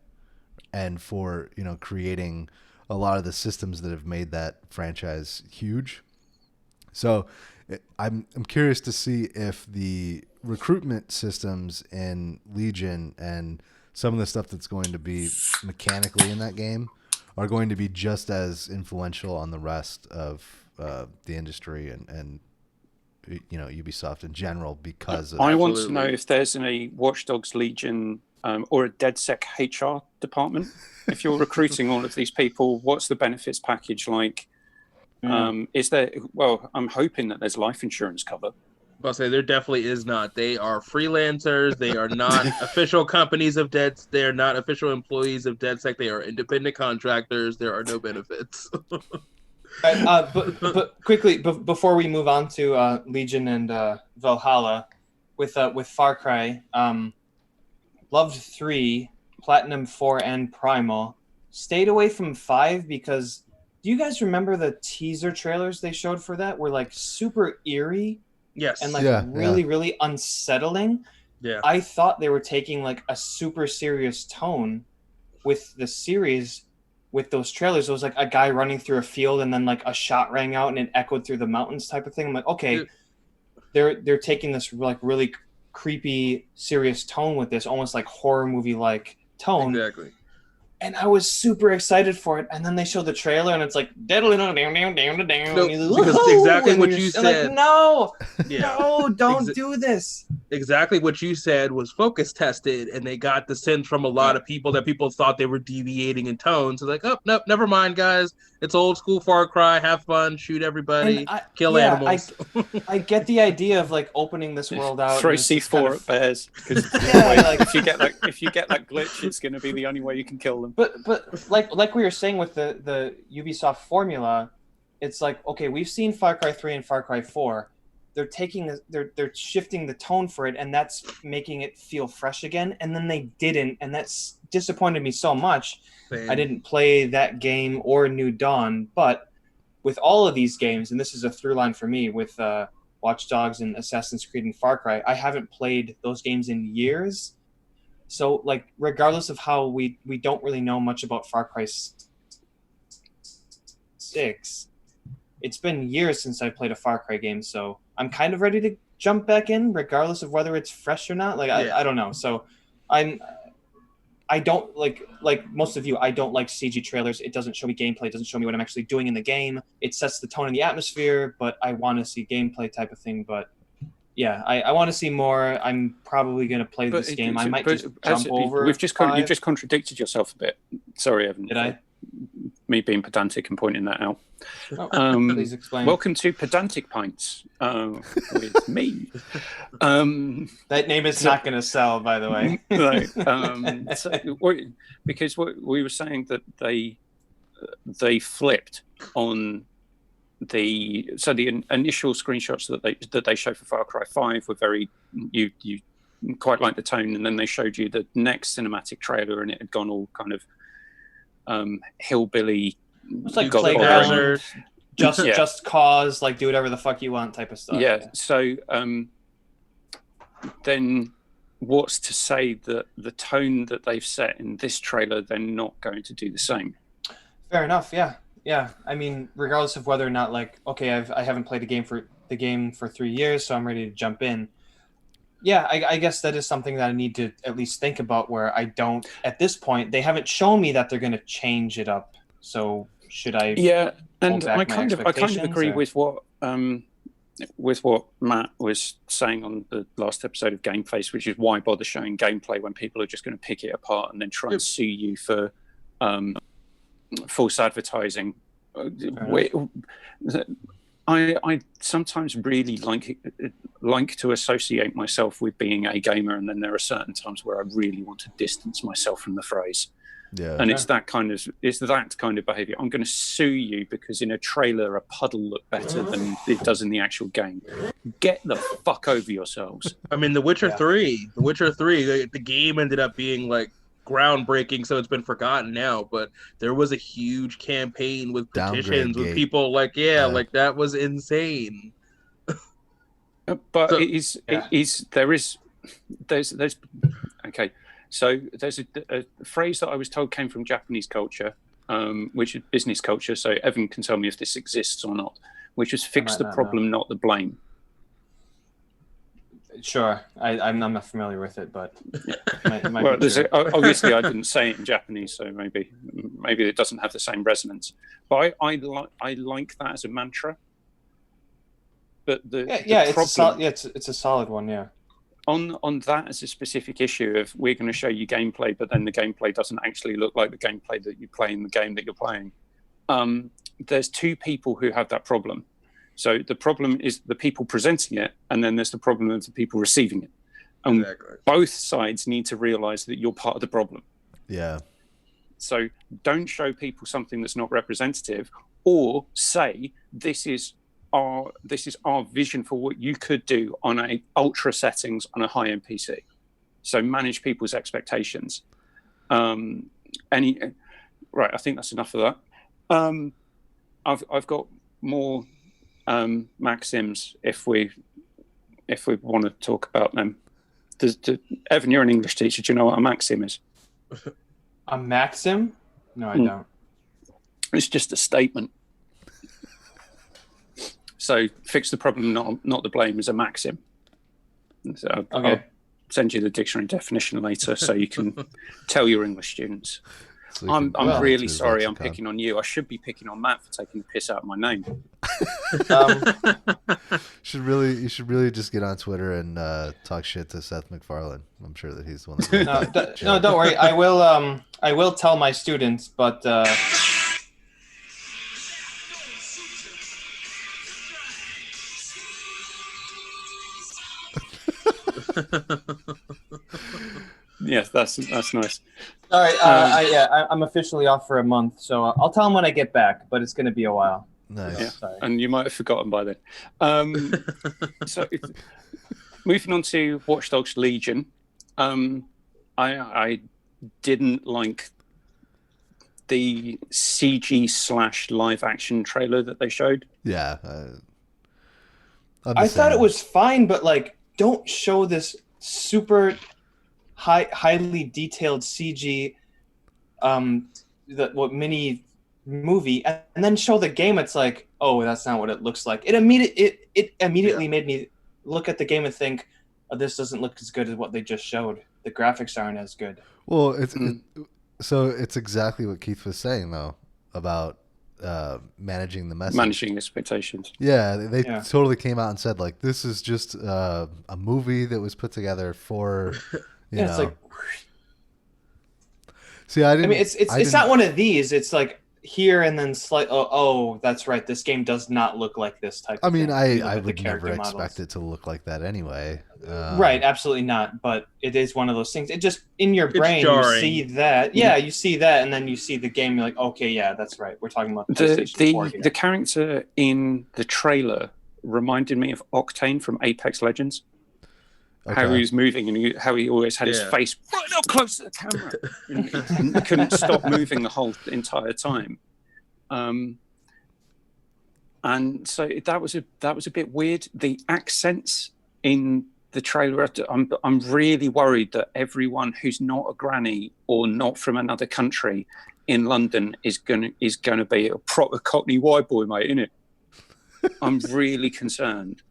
and for creating a lot of the systems that have made that franchise huge. So I'm curious to see if the recruitment systems in Legion and some of the stuff that's going to be mechanically in that game are going to be just as influential on the rest of the industry and Ubisoft in general because of I want to know if there's a Watch Dogs Legion or a DedSec HR department. If you're recruiting all of these people, what's the benefits package like? Is there? Well, I'm hoping that there's life insurance cover. I'll say there definitely is not. They are freelancers. They are not official companies of DedSec. They are not official employees of DedSec. They are independent contractors. There are no benefits. But quickly, before we move on to Legion and Valhalla, with Far Cry, loved 3, Platinum 4, and Primal. Stayed away from 5 because do you guys remember the teaser trailers they showed for that were like super eerie? Yes. And like really unsettling. Yeah. I thought they were taking like a super serious tone with the series with those trailers. It was like a guy running through a field and then like a shot rang out and it echoed through the mountains type of thing. I'm like, okay, they're taking this like really creepy, serious tone with this, almost like horror movie like tone. Exactly. And I was super excited for it. And then they show the trailer and it's like, because exactly what you said. Like, no, don't do this. Exactly what you said was focus tested. And they got the sense from a lot of people that people thought they were deviating in tone. So like, oh, no, never mind, guys. It's old school Far Cry. Have fun. Shoot everybody. Kill animals. I get the idea of like opening this world out. Throw C4 at bears. Because if you get that glitch, it's going to be the only way you can kill them. But like we were saying with the Ubisoft formula, it's like, okay, we've seen Far Cry 3 and Far Cry 4. They're they're shifting the tone for it, and that's making it feel fresh again. And then they didn't, and that's disappointed me so much. Same. I didn't play that game or New Dawn, but with all of these games, and this is a through line for me with Watch Dogs and Assassin's Creed and Far Cry, I haven't played those games in years. So, like, regardless of how we don't really know much about Far Cry 6, it's been years since I played a Far Cry game, so I'm kind of ready to jump back in, regardless of whether it's fresh or not. Like, I don't know. So, I don't like most of you. I don't like CG trailers. It doesn't show me gameplay. It doesn't show me what I'm actually doing in the game. It sets the tone and the atmosphere, but I want to see gameplay type of thing. But yeah, I want to see more. I'm probably going to play this game. I might just jump over. You've just contradicted yourself a bit. Sorry, Evan. Did I? me being pedantic and pointing that out. Please explain. Welcome to Pedantic Pints with me. That name is not going to sell, by the way. Right. Because we were saying that they flipped on the initial screenshots that they showed for Far Cry 5 were very you quite like the tone, and then they showed you the next cinematic trailer and it had gone all kind of hillbilly. It's like playground, just cause, like do whatever the fuck you want type of stuff. Yeah. So then what's to say that the tone that they've set in this trailer they're not going to do the same? Fair enough. Yeah. I mean, regardless of whether or not, like, okay, I haven't played the game for 3 years, so I'm ready to jump in. Yeah, I guess that is something that I need to at least think about, where I don't, at this point, they haven't shown me that they're going to change it up. So should I? Yeah, and I kind of agree with what Matt was saying on the last episode of Game Face, which is why bother showing gameplay when people are just going to pick it apart and then try and sue you for false advertising. I sometimes really like to associate myself with being a gamer, and then there are certain times where I really want to distance myself from the phrase. Yeah, and it's that kind of behavior. I'm going to sue you because in a trailer a puddle looked better than it does in the actual game. Get the fuck over yourselves. I mean, The Witcher 3, the game ended up being like groundbreaking, so it's been forgotten now, but there was a huge campaign with petitions with people like like that was insane. But so, there's okay, so there's a phrase that I was told came from Japanese culture, which is business culture, so Evan can tell me if this exists or not, which is fix the problem, not the blame. Sure, I'm not familiar with it, but obviously I didn't say it in Japanese, so maybe it doesn't have the same resonance. But I like that as a mantra. But it's a solid one, yeah. On that as a specific issue of we're going to show you gameplay, but then the gameplay doesn't actually look like the gameplay that you play in the game that you're playing. There's two people who have that problem. So the problem is the people presenting it, and then there's the problem of the people receiving it. And exactly. Both sides need to realize that you're part of the problem. Yeah. So don't show people something that's not representative, or say this is our vision for what you could do on a ultra settings on a high-end PC. So manage people's expectations. Right, I think that's enough of that. I've got more maxims if we want to talk about them. Evan, you're an English teacher. Do you know what a maxim is? A maxim? No, I don't. It's just a statement. So fix the problem, not the blame, is a maxim. So I'll send you the dictionary definition later so you can tell your English students. So I'm really sorry I'm picking on you. I should be picking on Matt for taking the piss out of my name. You should really just get on Twitter and talk shit to Seth MacFarlane. I'm sure that he's the one. No, don't worry. I will tell my students, but. Yes, that's nice. All right, I'm officially off for a month, so I'll tell them when I get back, but it's going to be a while. Nice. Yeah, and you might have forgotten by then. So, moving on to Watch Dogs Legion, I didn't like the CG / live action trailer that they showed. Yeah, I thought it was fine, but like, don't show this super highly detailed CG, mini movie, and then show the game. It's like, oh, that's not what it looks like. It immediately made me look at the game and think, oh, this doesn't look as good as what they just showed. The graphics aren't as good. Well, so it's exactly what Keith was saying though about managing the message, managing expectations. Yeah, they totally came out and said like, this is just a movie that was put together for you know. It's like, see, I mean, it's not one of these. It's like, here and then oh, that's right. This game does not look like this type I of mean, thing. I would never expect it to look like that anyway. Right, absolutely not. But it is one of those things. It just in your It's brain jarring. you see that. Yeah, you see that, and then you see the game. You're like, okay, yeah, that's right. We're talking about PlayStation 4 here. The character in the trailer reminded me of Octane from Apex Legends. Okay. How he was moving and how he always had his face right up close to the camera. And he couldn't stop moving the whole entire time. And so that was a bit weird. The accents in the trailer, I'm really worried that everyone who's not a granny or not from another country in London is gonna be a proper Cockney white boy, mate, innit? I'm really concerned.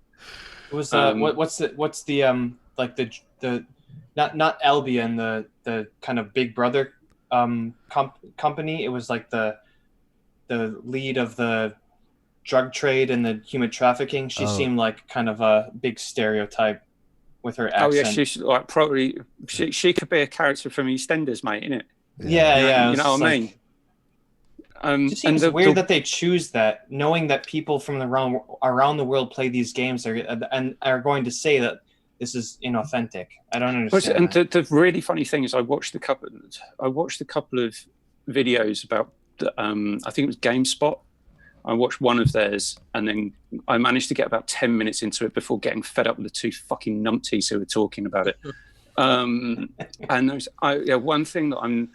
It was what's the like the not Albion, the kind of Big Brother company. It was like the lead of the drug trade and the human trafficking. She seemed like kind of a big stereotype with her accent. Oh yeah, she's like probably she could be a character from EastEnders, mate, innit? Yeah. You know what I mean? It just seems weird that they choose that, knowing that people from around the world play these games and are going to say that this is inauthentic. I don't understand. And the really funny thing is, I watched a couple of videos about I think it was GameSpot. I watched one of theirs, and then I managed to get about 10 minutes into it before getting fed up with the two fucking numpties who were talking about it. And there's one thing that I'm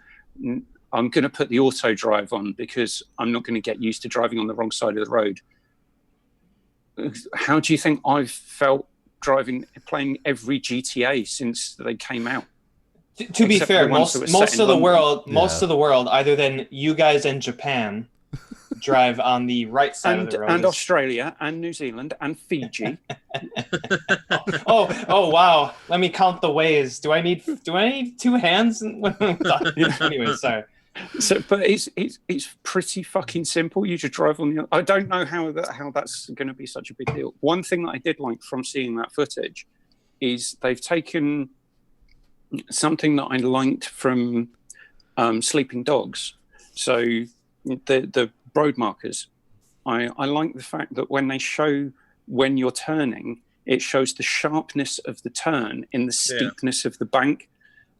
going to put the auto drive on because I'm not going to get used to driving on the wrong side of the road. How do you think I've felt playing every GTA since they came out? To be fair, most of the world, other than you guys in Japan, drive on the right side of the road. And Australia and New Zealand and Fiji. oh wow. Let me count the ways. Do I need two hands? Anyway, sorry. So, but it's pretty fucking simple. You just drive on the. I don't know how that's going to be such a big deal. One thing that I did like from seeing that footage is they've taken something that I liked from Sleeping Dogs. So the road markers. I like the fact that when they show when you're turning, it shows the sharpness of the turn in the steepness of the bank.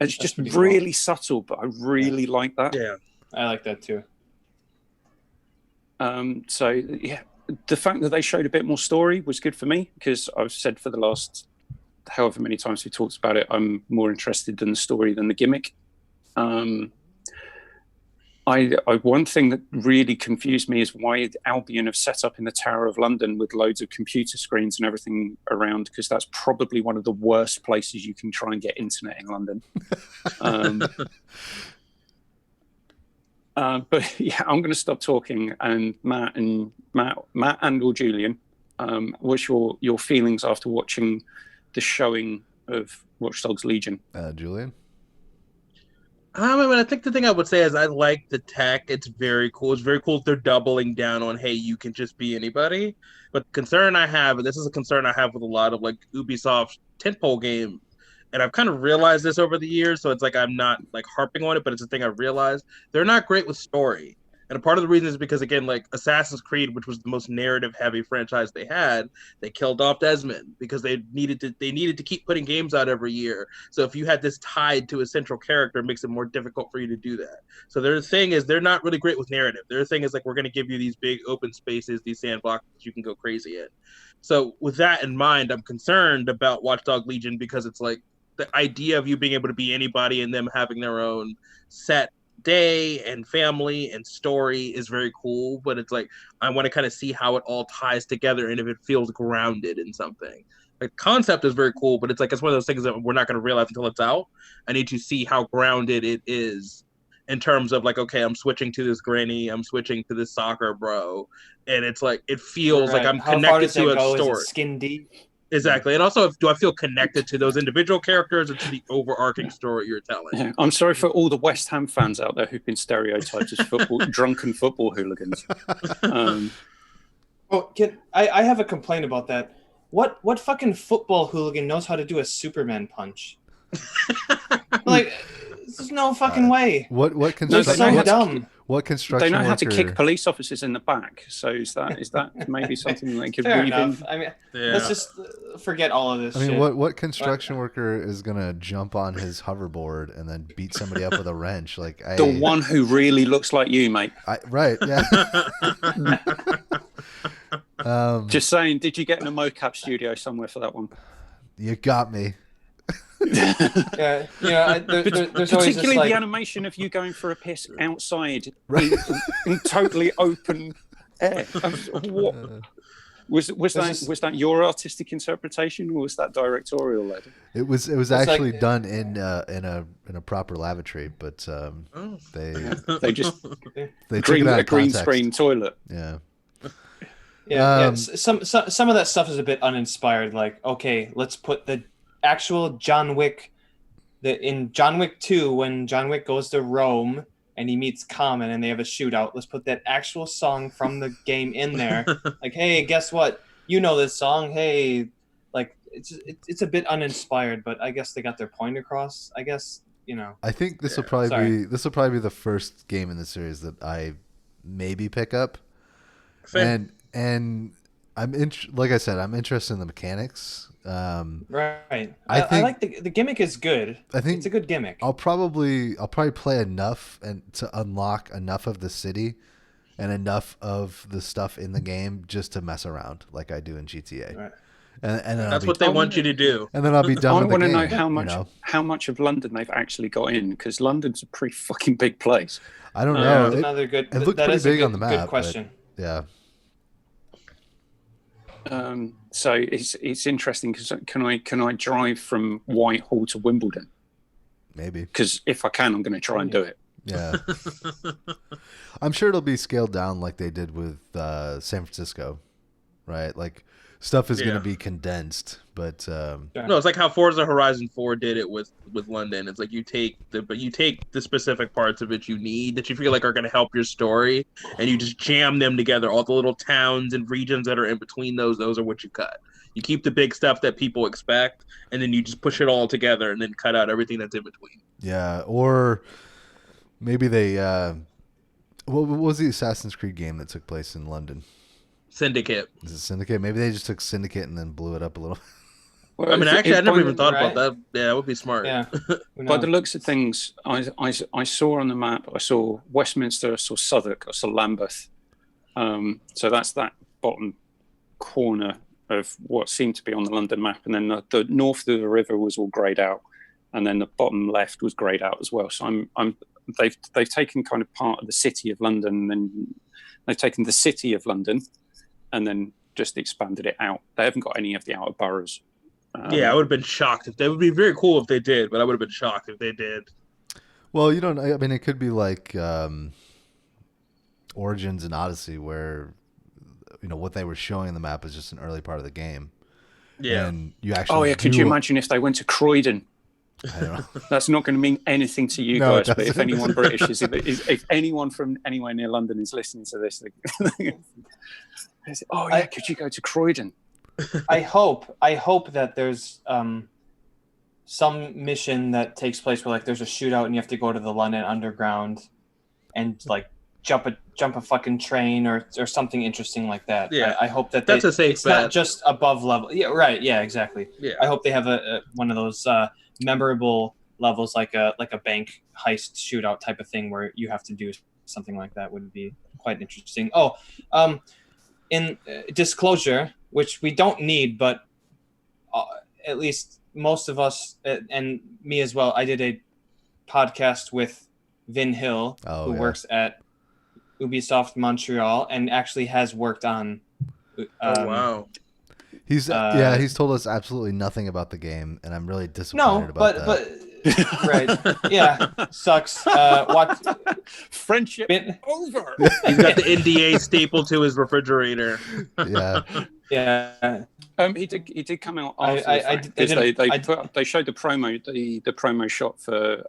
It's just really subtle, but I really like that. Yeah, I like that too. So yeah, the fact that they showed a bit more story was good for me because I've said for the last however many times we talked about it, I'm more interested in the story than the gimmick. One thing that really confused me is why Albion have set up in the Tower of London with loads of computer screens and everything around, because that's probably one of the worst places you can try and get internet in London. But yeah, I'm going to stop talking. And Matt and or Julian, what's your feelings after watching the showing of Watch Dogs Legion? Julian? I think the thing I would say is I like the tech. It's very cool. It's very cool they're doubling down on, hey, you can just be anybody. But the concern I have, and this is a concern I have with a lot of like Ubisoft tentpole game, and I've kind of realized this over the years, so it's like I'm not like harping on it, but it's a thing I've realized. They're not great with story. And a part of the reason is because, again, like Assassin's Creed, which was the most narrative-heavy franchise they had, they killed off Desmond because they needed to keep putting games out every year. So if you had this tied to a central character, it makes it more difficult for you to do that. So their thing is they're not really great with narrative. Their thing is like, we're going to give you these big open spaces, these sandboxes you can go crazy in. So with that in mind, I'm concerned about Watch Dogs Legion because it's like the idea of you being able to be anybody and them having their own set day and family and story is very cool, but it's like I want to kind of see how it all ties together and if it feels grounded in something. Like concept is very cool, but it's like it's one of those things that we're not going to realize until it's out. I need to see how grounded it is in terms of like, okay, I'm switching to this granny, I'm switching to this soccer bro, and it's like it feels like I'm connected to a story. Is it skin deep? Exactly. And also, do I feel connected to those individual characters or to the overarching story you're telling? Yeah. I'm sorry for all the West Ham fans out there who've been stereotyped as drunken football hooligans. I have a complaint about that. What fucking football hooligan knows how to do a Superman punch? Like, There's no fucking way. What They're construction? so dumb. What construction? They know how to worker- kick police officers in the back. So is that maybe something they could Fair weave enough. in? I mean, Yeah. let's just forget all of this I mean, shit. what construction worker is gonna jump on his hoverboard and then beat somebody up with a wrench? Like The one who really looks like you, mate. right? Yeah. Just saying, did you get in a mocap studio somewhere for that one? You got me. Yeah, there's always this, Particularly like, the animation of you going for a piss outside in totally open air. What was that your artistic interpretation, or was that directorial led? It was actually done in a proper lavatory, but They just they took it out a of green context. screen toilet. Yeah. yeah. Some of that stuff is a bit uninspired. Like, okay, let's put the actual John Wick, in John Wick 2, when John Wick goes to Rome and he meets Common and they have a shootout, let's put that actual song from the game in there. Like, hey, guess what? You know this song. Hey, like, it's a bit uninspired, but I guess they got their point across. I guess, I think this will probably be the first game in the series that I maybe pick up. Fair. And I'm like I said, I'm interested in the mechanics. Right. I like the gimmick is good. I think it's a good gimmick. I'll probably play enough and to unlock enough of the city and enough of the stuff in the game just to mess around like I do in GTA. Right. And then That's what they want you to do. And then I'll be done I with the game. want to know how much of London they've actually got in, because London's a pretty fucking big place. I don't know. That's another good. It looked that pretty is a big good, on the map. Good question. Yeah. So it's interesting because can I drive from Whitehall to Wimbledon? Maybe. Because if I can, I'm going to try and do it. Yeah. I'm sure it'll be scaled down like they did with San Francisco, right? Like stuff is going to be condensed, but no, it's like how Forza Horizon 4 did it with London. It's like you take the specific parts of it you need that you feel like are going to help your story, and you just jam them together. All the little towns and regions that are in between those are what you cut. You keep the big stuff that people expect, and then you just push it all together, and then cut out everything that's in between. Yeah, or maybe they what was the Assassin's Creed game that took place in London? Syndicate. Is it Syndicate? Maybe they just took Syndicate and then blew it up a little. Well, I mean, actually, I never even thought about that. Yeah, that would be smart. Yeah. By the looks of things, I saw on the map, I saw Westminster, I saw Southwark, I saw Lambeth. So that's that bottom corner of what seemed to be on the London map. And then the north of the river was all greyed out. And then the bottom left was greyed out as well. So they've taken kind of part of the city of London, and then they've taken the city of London and then just expanded it out. They haven't got any of the outer boroughs. Yeah, I would have been shocked if they would be very cool if they did, but I would have been shocked if they did. Well, you don't. I mean, it could be like Origins and Odyssey, where what they were showing in the map is just an early part of the game. Yeah, and you actually. Oh yeah, could you imagine if they went to Croydon? I don't know. That's not going to mean anything to you No, guys. But if anyone British if anyone from anywhere near London is listening to this, oh yeah, could you go to Croydon? I hope that there's some mission that takes place where like there's a shootout and you have to go to the London Underground and like jump a fucking train or something interesting like that. Yeah, I hope that's a safe it's bet. not just above level. Yeah, right. Yeah, exactly. Yeah, I hope they have a one of those memorable levels like a bank heist shootout type of thing where you have to do something like that. Would be quite interesting. In disclosure, which we don't need, but at least most of us and me as well, I did a podcast with Vin Hill, who works at Ubisoft Montreal and actually has worked on wow. He's told us absolutely nothing about the game, and I'm really disappointed about that. But right, yeah, sucks. What friendship over? He's got the NDA stapled to his refrigerator. Yeah, yeah. He did come out after they showed the promo shot for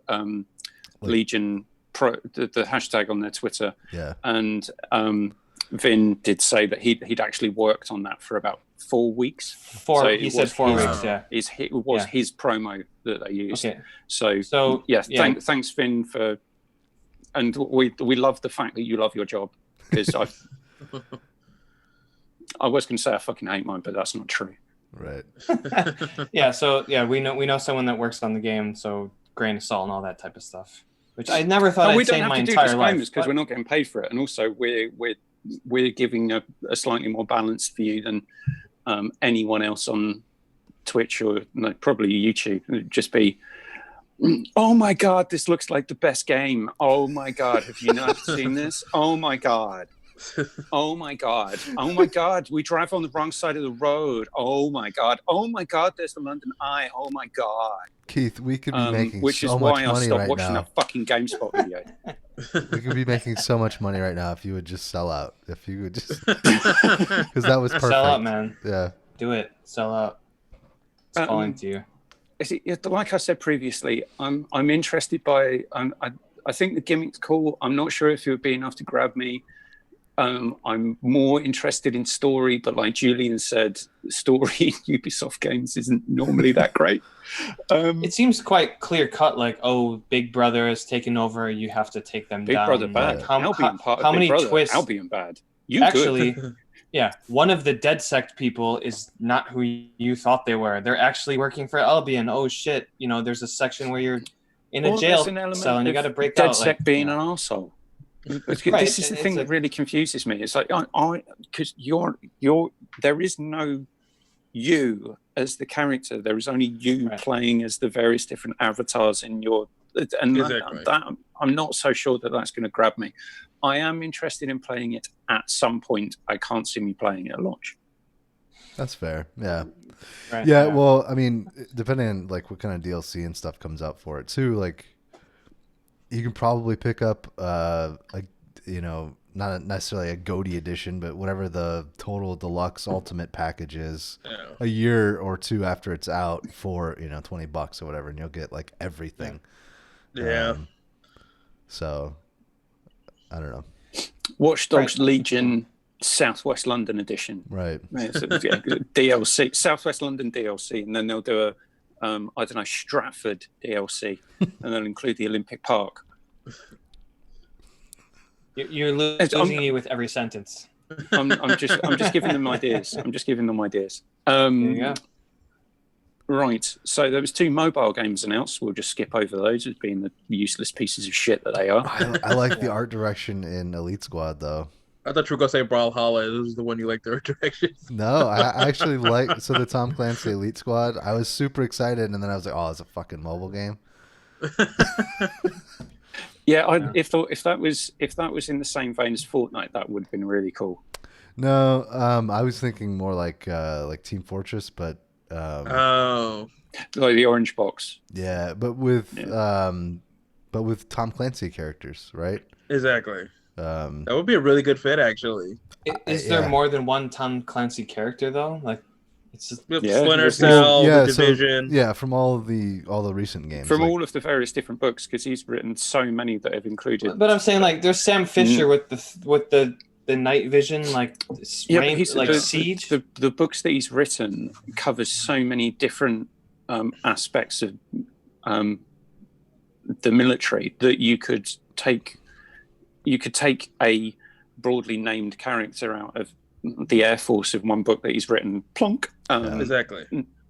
Legion Pro, the hashtag on their Twitter. Yeah, and Vin did say that he'd actually worked on that for about 4 weeks. He said 4 weeks. Yeah, it was his promo that they used. Okay. So yeah. Thanks, Finn, for, and we love the fact that you love your job, because I was going to say I fucking hate mine, but that's not true. Right. Yeah. So yeah, we know someone that works on the game, so grain of salt and all that type of stuff, which I never thought I'd say in my entire life. Because we're not getting paid for it, and also we're giving a slightly more balanced view than anyone else on Twitch or probably YouTube. It'd just be, oh my god, this looks like the best game. Oh my god, have you not seen this? Oh my god. Oh my god. Oh my god, we drive on the wrong side of the road. Oh my god. Oh my god, there's the London Eye. Oh my god. Keith, we could be making which so is much why I money stopped right watching now. that fucking GameSpot video. We could be making so much money right now if you would just sell out. If you would just, because that was perfect. Sell out, man. Yeah. Do it. Sell out. It's calling to you. Like I said previously, I'm interested by. I think the gimmick's cool. I'm not sure if it would be enough to grab me. I'm more interested in story, but like Julian said, story in Ubisoft games isn't normally that great. It seems quite clear cut, like, oh, Big Brother has taken over, you have to take them Big down. Brother bad. Like, how many twists? Albion bad. You actually, good. Yeah, one of the Dead Sect people is not who you thought they were. They're actually working for Albion. Oh shit! There's a section where you're in a jail cell and you got to break out. Dead Sect being an arsehole. This is the thing that really confuses me. It's like because there is no you as the character. There is only you playing as the various different avatars in your. And that I'm not so sure that that's going to grab me. I am interested in playing it at some point. I can't see me playing it at launch. That's fair. Yeah. Right. Yeah. Well, I mean, depending on like what kind of DLC and stuff comes out for it too, like you can probably pick up, not necessarily a GOTY edition, but whatever the total deluxe ultimate package is, a year or two after it's out for $20 or whatever, and you'll get like everything. Yeah. So I don't know. Watch Dogs Legion Southwest London edition. Right. DLC, Southwest London DLC, and then they'll do a Stratford DLC, and they'll include the Olympic Park. You're losing me with every sentence. I'm just giving them ideas. There you go. Right. So there was 2 mobile games announced. We'll just skip over those as being the useless pieces of shit that they are. I like the art direction in Elite Squad though. I thought you were going to say Brawlhalla. This is the one you like the art direction. No, I actually like the Tom Clancy Elite Squad. I was super excited, and then I was like, oh, it's a fucking mobile game. Yeah, if that was in the same vein as Fortnite, that would have been really cool. No, I was thinking more like Team Fortress, but like the orange box. Yeah, but with Tom Clancy characters, right? Exactly. That would be a really good fit, actually. Is there more than one Tom Clancy character though? Like, it's just Splinter Cell, The Division. So, from all the recent games, from all of the various different books, because he's written so many that have included. But I'm saying, like, there's Sam Fisher with the night vision, like Siege. The books that he's written covers so many different aspects of the military that you could take a broadly named character out of the Air Force of one book that he's written, plonk. Exactly.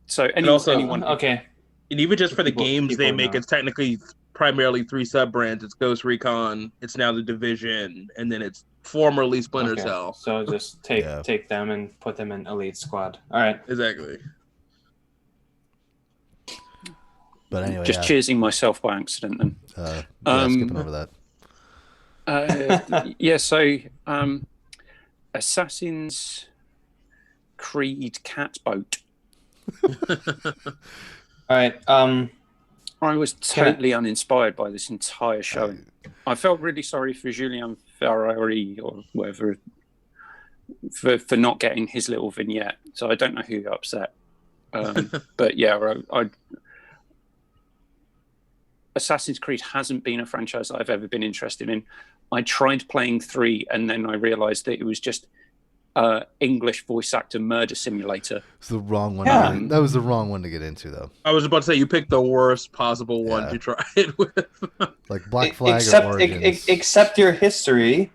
So anyone. Okay. And even just for the games they make, it's technically primarily 3 sub-brands. It's Ghost Recon, it's now The Division, and then it's formerly Splinter Cell. So just take them and put them in Elite Squad. All right. Exactly. But anyway, just cheersing myself by accident then. Skipping over that. So Assassin's Creed Catboat. All right. I was totally uninspired by this entire show. I felt really sorry for Julien Ferrari or whatever for not getting his little vignette. So I don't know who got upset. But yeah, Assassin's Creed hasn't been a franchise that I've ever been interested in. I tried playing 3 and then I realized that it was just English voice actor murder simulator. It's the wrong one. Yeah. That was the wrong one to get into, though. I was about to say you picked the worst possible one to try it with. Like Black Flag or Origins. Accept your history.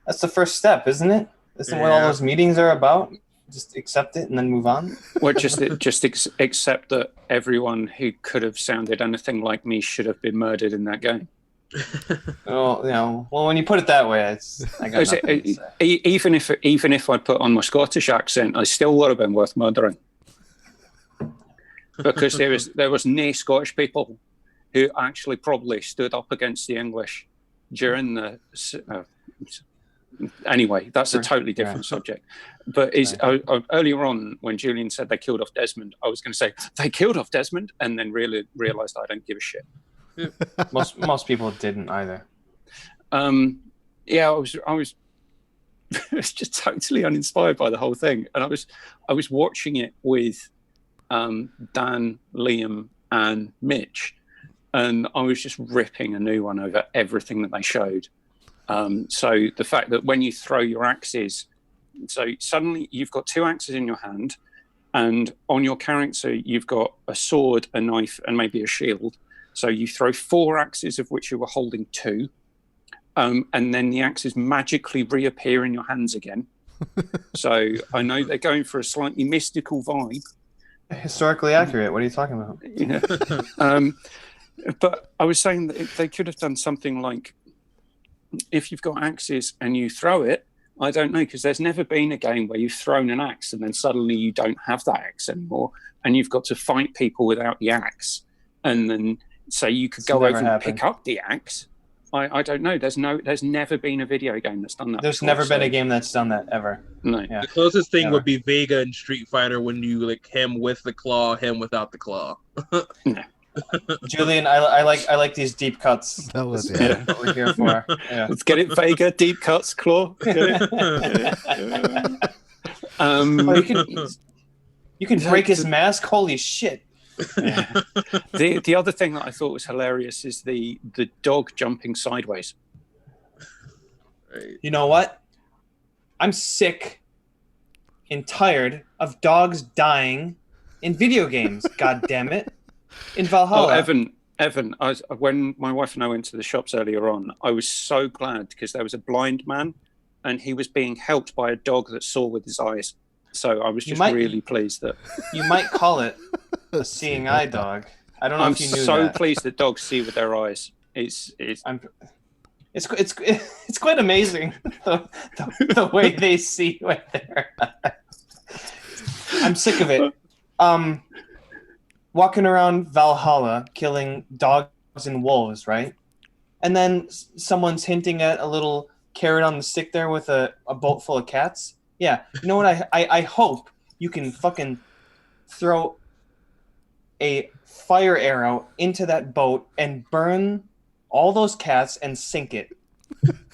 That's the first step, isn't it? Isn't what all those meetings are about? Just accept it and then move on. Well, just accept that everyone who could have sounded anything like me should have been murdered in that game. Well, when you put it that way, I got nothing to say. Even if I put on my Scottish accent, I still would have been worth murdering. Because there was no Scottish people who actually probably stood up against the English during the. Anyway, that's a totally different subject. But earlier on, when Julian said they killed off Desmond, I was going to say they killed off Desmond, and then really realised I don't give a shit. Most people didn't either. I was just totally uninspired by the whole thing, and I was watching it with Dan, Liam, and Mitch, and I was just ripping a new one over everything that they showed. So the fact that when you throw your axes, so suddenly you've got 2 axes in your hand, and on your character you've got a sword, a knife, and maybe a shield. So you throw 4 axes, of which you were holding 2, and then the axes magically reappear in your hands again. So I know they're going for a slightly mystical vibe. Historically accurate. What are you talking about? Yeah. But I was saying that they could have done something like, if you've got axes and you throw it, I don't know, because there's never been a game where you've thrown an axe and then suddenly you don't have that axe anymore, and you've got to fight people without the axe, and then say you could go over and pick up the axe. I don't know. There's never been a video game that's done that. There's never been a game that's done that ever. No. Yeah. The closest thing would be Vega in Street Fighter, when you like him with the claw, him without the claw. No. Julian, I like these deep cuts. That was That's what we're here for. Yeah. Let's get it, Vega. Deep cuts, claw. Get it? You can break his mask. Holy shit! Yeah. The other thing that I thought was hilarious is the dog jumping sideways. You know what? I'm sick and tired of dogs dying in video games. God damn it! In Valhalla. Oh, Evan, when my wife and I went to the shops earlier on, I was so glad because there was a blind man and he was being helped by a dog that saw with his eyes. So I was just really pleased that... You might call it a seeing eye dog. I don't know if you knew that. I'm so pleased that dogs see with their eyes. It's quite amazing the way they see with their eyes. I'm sick of it. Walking around Valhalla, killing dogs and wolves, right? And then someone's hinting at a little carrot on the stick there with a boat full of cats. Yeah, you know what? I hope you can fucking throw a fire arrow into that boat and burn all those cats and sink it.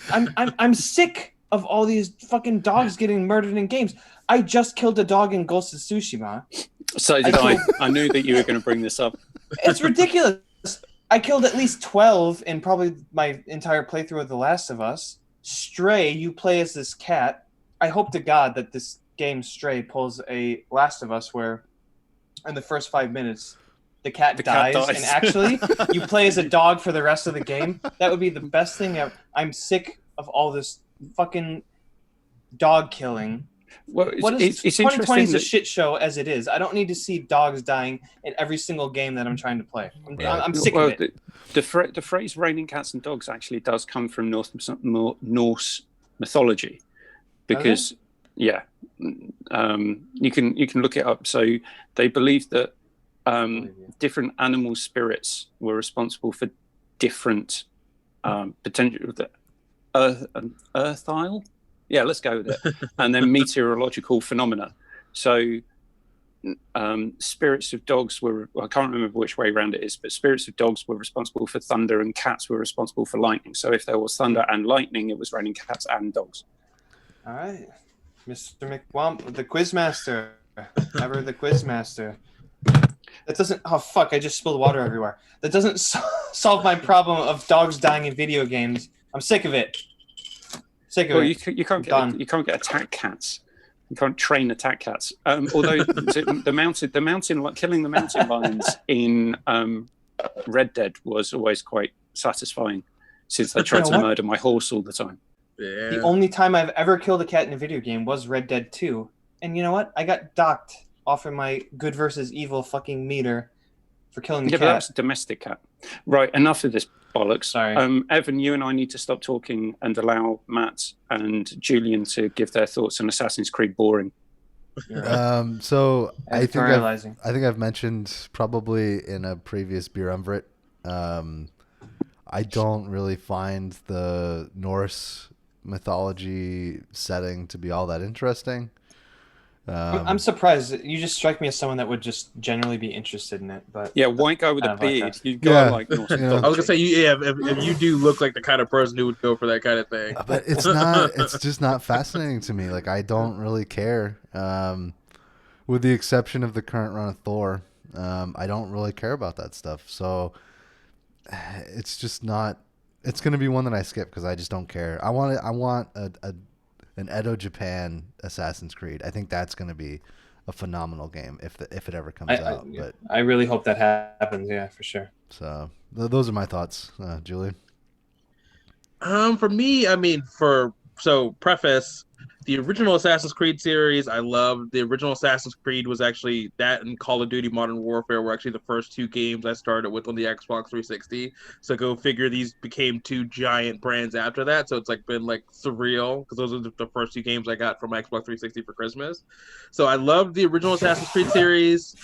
I'm sick of all these fucking dogs getting murdered in games. I just killed a dog in Ghost of Tsushima. So did I. I knew that you were going to bring this up. It's ridiculous. I killed at least 12 in probably my entire playthrough of The Last of Us. Stray, you play as this cat. I hope to God that this game Stray pulls a Last of Us where in the first 5 minutes the cat dies. And actually you play as a dog for the rest of the game. That would be the best thing ever. I'm sick of all this fucking dog killing. Well, it's 2020 is a shit show as it is. I don't need to see dogs dying in every single game that I'm trying to play. I'm sick of it. The phrase "raining cats and dogs" actually does come from Norse mythology, because you can look it up. So they believe that different animal spirits were responsible for different potential earthile. Yeah, let's go with it. And then meteorological phenomena. So spirits of dogs were, I can't remember which way around it is, but spirits of dogs were responsible for thunder and cats were responsible for lightning. So if there was thunder and lightning, it was raining cats and dogs. All right. Mr. McWomp, the Quizmaster. Ever the Quizmaster. That doesn't, oh fuck, I just spilled water everywhere. That doesn't solve my problem of dogs dying in video games. I'm sick of it. Sake of Well, it. you can't get attack cats. You can't train attack cats. Although the mountain, killing the mountain lions in Red Dead was always quite satisfying, since they tried to murder my horse all the time. Yeah. The only time I've ever killed a cat in a video game was Red Dead 2. And you know what? I got docked off of my good versus evil fucking meter for killing the cat. But that was a domestic cat. Right, enough of this bollocks. Sorry. Evan, you and I need to stop talking and allow Matt and Julian to give their thoughts on Assassin's Creed Boring. So I think Editorializing. I've mentioned probably in a previous Beer Umvrit, I don't really find the Norse mythology setting to be all that interesting. I'm surprised. You just strike me as someone that would just generally be interested in it. But Yeah, white guy with a I don't like beard. that. You got like Norse Yeah. mythology. I was gonna say, if you do look like the kind of person who would go for that kind of thing. But it's not. It's just not fascinating to me. Like I don't really care. With the exception of the current run of Thor, I don't really care about that stuff. So it's just not. It's gonna be one that I skip because I just don't care. I want an Edo Japan Assassin's Creed. I think that's gonna be a phenomenal game if it ever comes out. But I really hope that happens. Yeah, for sure. so those are my thoughts, Julie. For me, I mean, preface, the original Assassin's Creed series, I loved. The original Assassin's Creed was actually that, and Call of Duty Modern Warfare were actually the first two games I started with on the Xbox 360. So go figure, these became two giant brands after that. So it's like been like surreal because those are the first two games I got from my Xbox 360 for Christmas. So I loved the original Assassin's Creed series.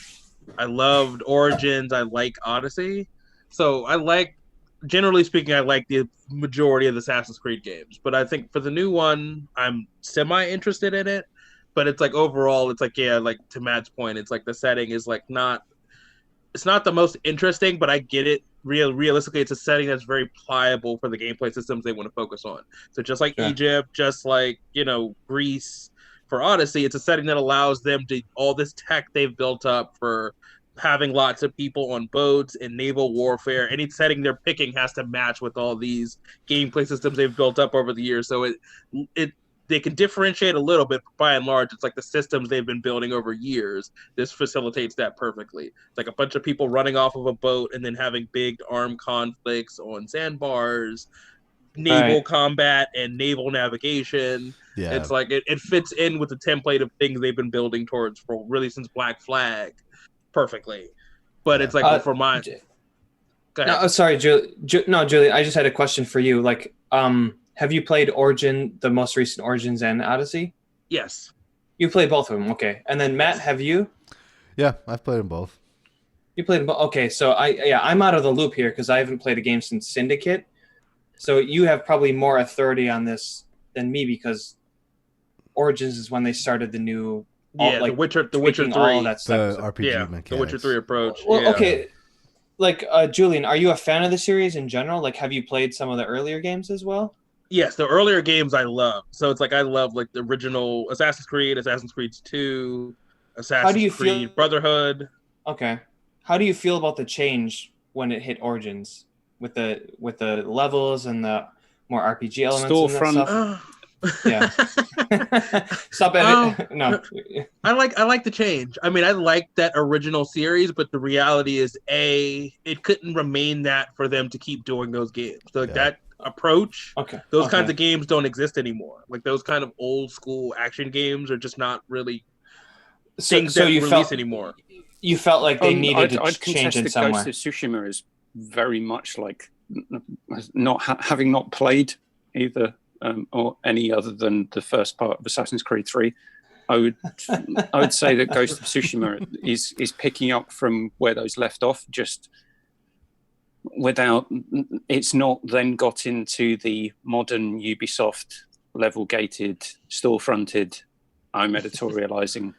I loved Origins. I like Odyssey. So generally speaking, I like the majority of the Assassin's Creed games, but I think for the new one, I'm semi-interested in it. But it's like overall, it's like, yeah, like to Matt's point, it's like the setting is like it's not the most interesting, but I get it. Realistically, it's a setting that's very pliable for the gameplay systems they want to focus on. So just like Egypt, just like, Greece for Odyssey, it's a setting that allows them to, all this tech they've built up for having lots of people on boats and naval warfare. Any setting they're picking has to match with all these gameplay systems they've built up over the years. So they can differentiate a little bit, but by and large, it's like the systems they've been building over years. This facilitates that perfectly. It's like a bunch of people running off of a boat and then having big armed conflicts on sandbars, naval combat, and naval navigation. Yeah. It's like it fits in with the template of things they've been building towards for really since Black Flag. Perfectly, but it's like for my. Go ahead. No, sorry, Julie. I just had a question for you. Like, have you played Origin, the most recent Origins, and Odyssey? Yes. You played both of them, okay. And then Matt, have you? Yeah, I've played them both. You played them both. Okay, so I'm out of the loop here because I haven't played a game since Syndicate. So you have probably more authority on this than me because Origins is when they started the new. The Witcher 3, all that stuff. The RPG mechanics. The Witcher 3 approach. Well, okay, like Julian, are you a fan of the series in general? Like, have you played some of the earlier games as well? Yes, the earlier games I love. So it's like I love like the original Assassin's Creed 2, Assassin's Creed Brotherhood. Okay, how do you feel about the change when it hit Origins with the levels and the more RPG elements? Storefront. Yeah. Stop it. No. I like the change. I mean, I like that original series, but the reality is, it couldn't remain that for them to keep doing those games. So that approach, those kinds of games don't exist anymore. Like those kind of old school action games are just not really things that release anymore. You felt like they needed to change it somewhere. Ghost of Tsushima is very much like having not played either. Or any other than the first part of Assassin's Creed 3, I would say that Ghost of Tsushima is picking up from where those left off, just without. It's not then got into the modern Ubisoft level gated, store-fronted. I'm editorializing.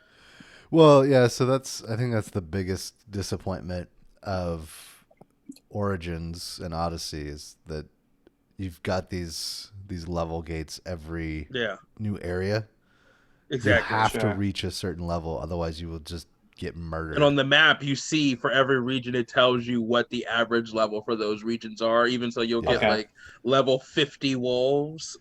Well, yeah. So I think that's the biggest disappointment of Origins and Odyssey is that you've got these level gates every new area. Exactly. You have to reach a certain level, otherwise you will just get murdered. And on the map, you see for every region, it tells you what the average level for those regions are. Even so, you'll get like level 50 wolves.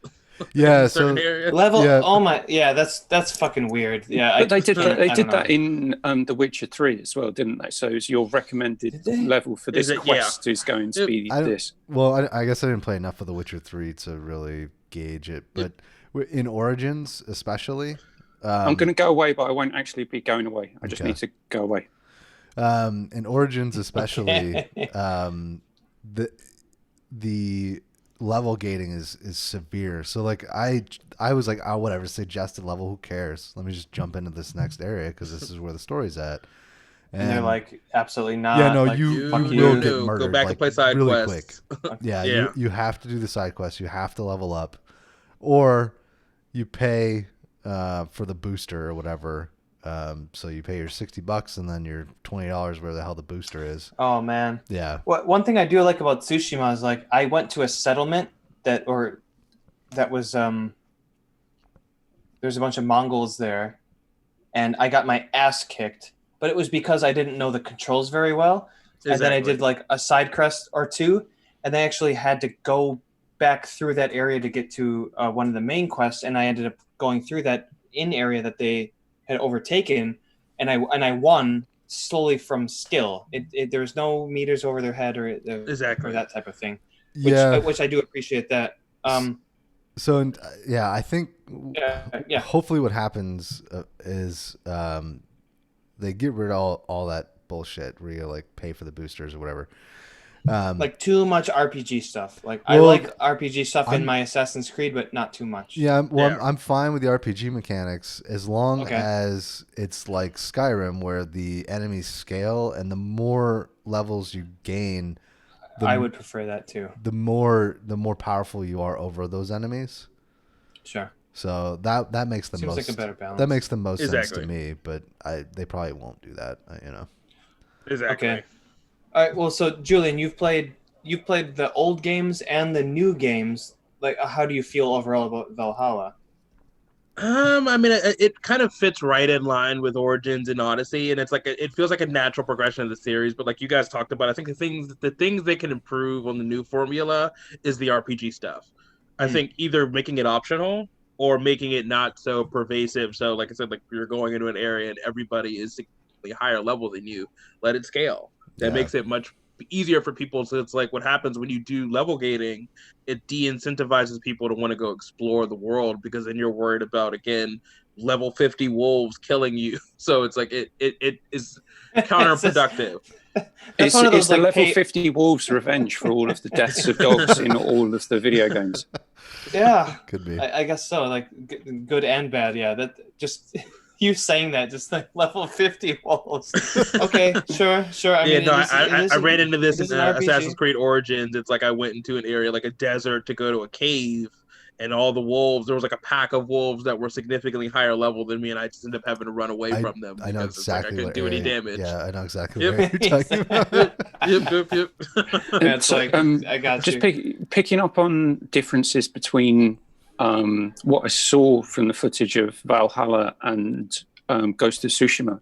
Yeah, in certain so areas. Level. Yeah. Oh my. Yeah, that's fucking weird. Yeah, But they did that. They I did don't that in The Witcher 3 as well, didn't they? So it's your recommended Did they? level for Is this it? Yeah. quest is going to Yep. be I don't, this. well, I guess I didn't play enough of The Witcher 3 to really gauge it, but in Origins especially, I'm going to go away, but I won't actually be going away. I just Okay. need to go away. in Origins especially, Okay. the level gating is severe. So like I was like, oh whatever, suggested level, who cares? Let me just jump into this next area because this is where the story's at. And they're like, absolutely not. yeah, no, like, you fuck will you. get Go murdered. back like, and play side really quests. quick. Yeah, Yeah. You have to do the side quests. You have to level up, or you pay for the booster or whatever. So you pay your $60 and then your $20 where the hell the booster is. Oh man. Yeah. One thing I do like about Tsushima is like I went to a settlement that was there's a bunch of Mongols there, and I got my ass kicked. But it was because I didn't know the controls very well. And then I did like a side quest or two, and I actually had to go back through that area to get to one of the main quests, and I ended up going through that in area that they had overtaken, and I won solely from skill. There was no meters over their head or that type of thing. Which I do appreciate that. So yeah, I think yeah. hopefully what happens is they get rid of all that bullshit where you like pay for the boosters or whatever. Like too much RPG stuff. Like I like RPG stuff in my Assassin's Creed, but not too much. Yeah, well, I'm fine with the RPG mechanics as long as it's like Skyrim, where the enemies scale, and the more levels you gain, I would prefer that too. The more powerful you are over those enemies. Sure. So that makes the Seems most like a better balance. That makes the most sense to me, but they probably won't do that. Exactly. Okay. All right. Well, so Julian, you've played the old games and the new games. Like, how do you feel overall about Valhalla? I mean, it kind of fits right in line with Origins and Odyssey, and it's like it feels like a natural progression of the series. But like you guys talked about, I think the things they can improve on the new formula is the RPG stuff. I think either making it optional or making it not so pervasive. So, like I said, like you're going into an area and everybody is significantly higher level than you, let it scale. That makes it much easier for people. So it's like what happens when you do level gating, it de-incentivizes people to want to go explore the world, because then you're worried about, again, level 50 wolves killing you. So it's like it is counterproductive. It's the level 50 wolves revenge for all of the deaths of dogs in all of the video games. Yeah, could be. I guess so. Like good and bad. Yeah, that just you saying that just like level 50 wolves. Okay, sure. I mean, I ran into this in Assassin's Creed Origins. It's like I went into an area like a desert to go to a cave, and all the wolves, there was like a pack of wolves that were significantly higher level than me, and I just ended up having to run away from them. I know exactly. I couldn't do any damage. Yeah, I know exactly what you're talking about. Yep. It's like I got just you. Picking up on differences between what I saw from the footage of Valhalla and Ghost of Tsushima.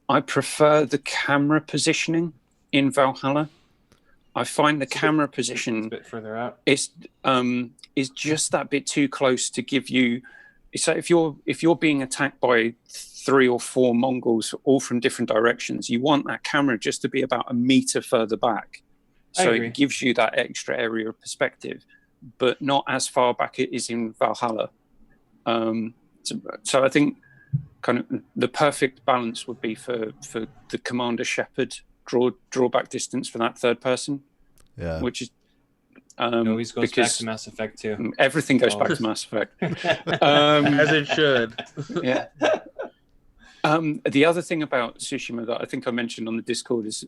I prefer the camera positioning in Valhalla. I find the camera position a bit further out. Is just that bit too close to give you. So if you're being attacked by 3 or 4 Mongols all from different directions, you want that camera just to be about a meter further back, so it gives you that extra area of perspective, but not as far back it is in Valhalla. So I think kind of the perfect balance would be for the Commander Shepard drawback distance for that third person. Yeah, which is always goes back to Mass Effect too. Everything goes back to Mass Effect, as it should. Yeah. The other thing about Tsushima that I think I mentioned on the Discord is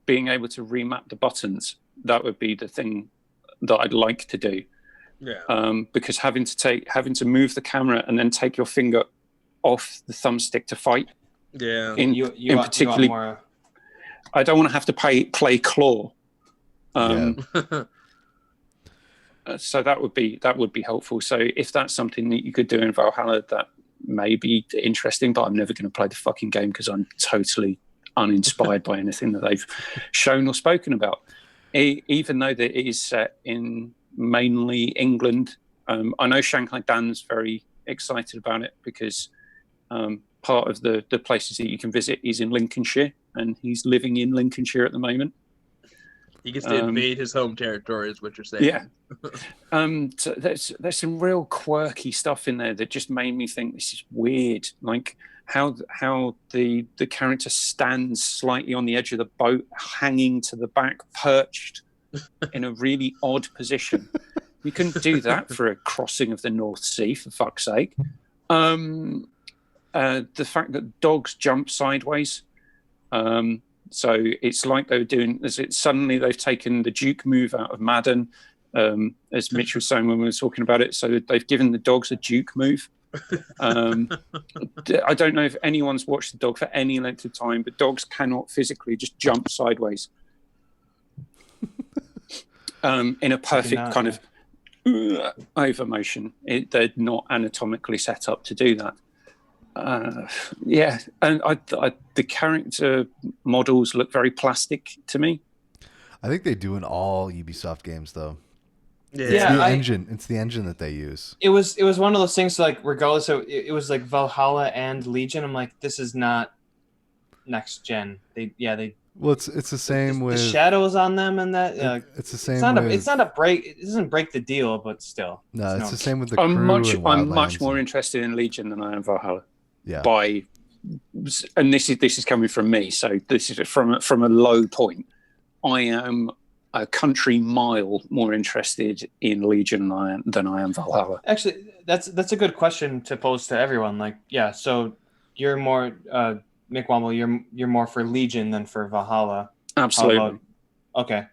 being able to remap the buttons. That would be the thing that I'd like to do. Yeah. Because having to move the camera and then take your finger off the thumbstick to fight. Yeah. You particularly more... I don't want to have to play claw. So that would be helpful. So if that's something that you could do in Valhalla, that may be interesting, but I'm never going to play the fucking game because I'm totally uninspired by anything that they've shown or spoken about. Even though that it is set in mainly England, I know Shanghai Dan's very excited about it because part of the places that you can visit is in Lincolnshire, and he's living in Lincolnshire at the moment. He gets to invade his home territory, is what you're saying. Yeah. So there's some real quirky stuff in there that just made me think this is weird. Like how the character stands slightly on the edge of the boat, hanging to the back, perched in a really odd position. You couldn't do that for a crossing of the North Sea, for fuck's sake. The fact that dogs jump sideways. So it's like they were doing. Suddenly they've taken the Duke move out of Madden, as Mitch was saying when we were talking about it. So they've given the dogs a Duke move. I don't know if anyone's watched the dog for any length of time, but dogs cannot physically just jump sideways in a perfect kind of over motion. They're not anatomically set up to do that. Yeah, and the character models look very plastic to me. I think they do in all Ubisoft games, though. Yeah, It's the engine that they use. It was one of those things, like, regardless of, it was like Valhalla and Legion. I'm like, this is not next gen. Well, it's the same with the shadows on them, and that it's the same. It's not a break. It doesn't break the deal, but still. No, it's the same with the crew. I'm much more and... interested in Legion than I am Valhalla. Yeah. And this is coming from me, so this is from a low point. I am a country mile more interested in Legion than I am Valhalla. Actually, that's a good question to pose to everyone. Like, yeah, so you're more Mick Womble, you're more for Legion than for Valhalla. Absolutely. Okay,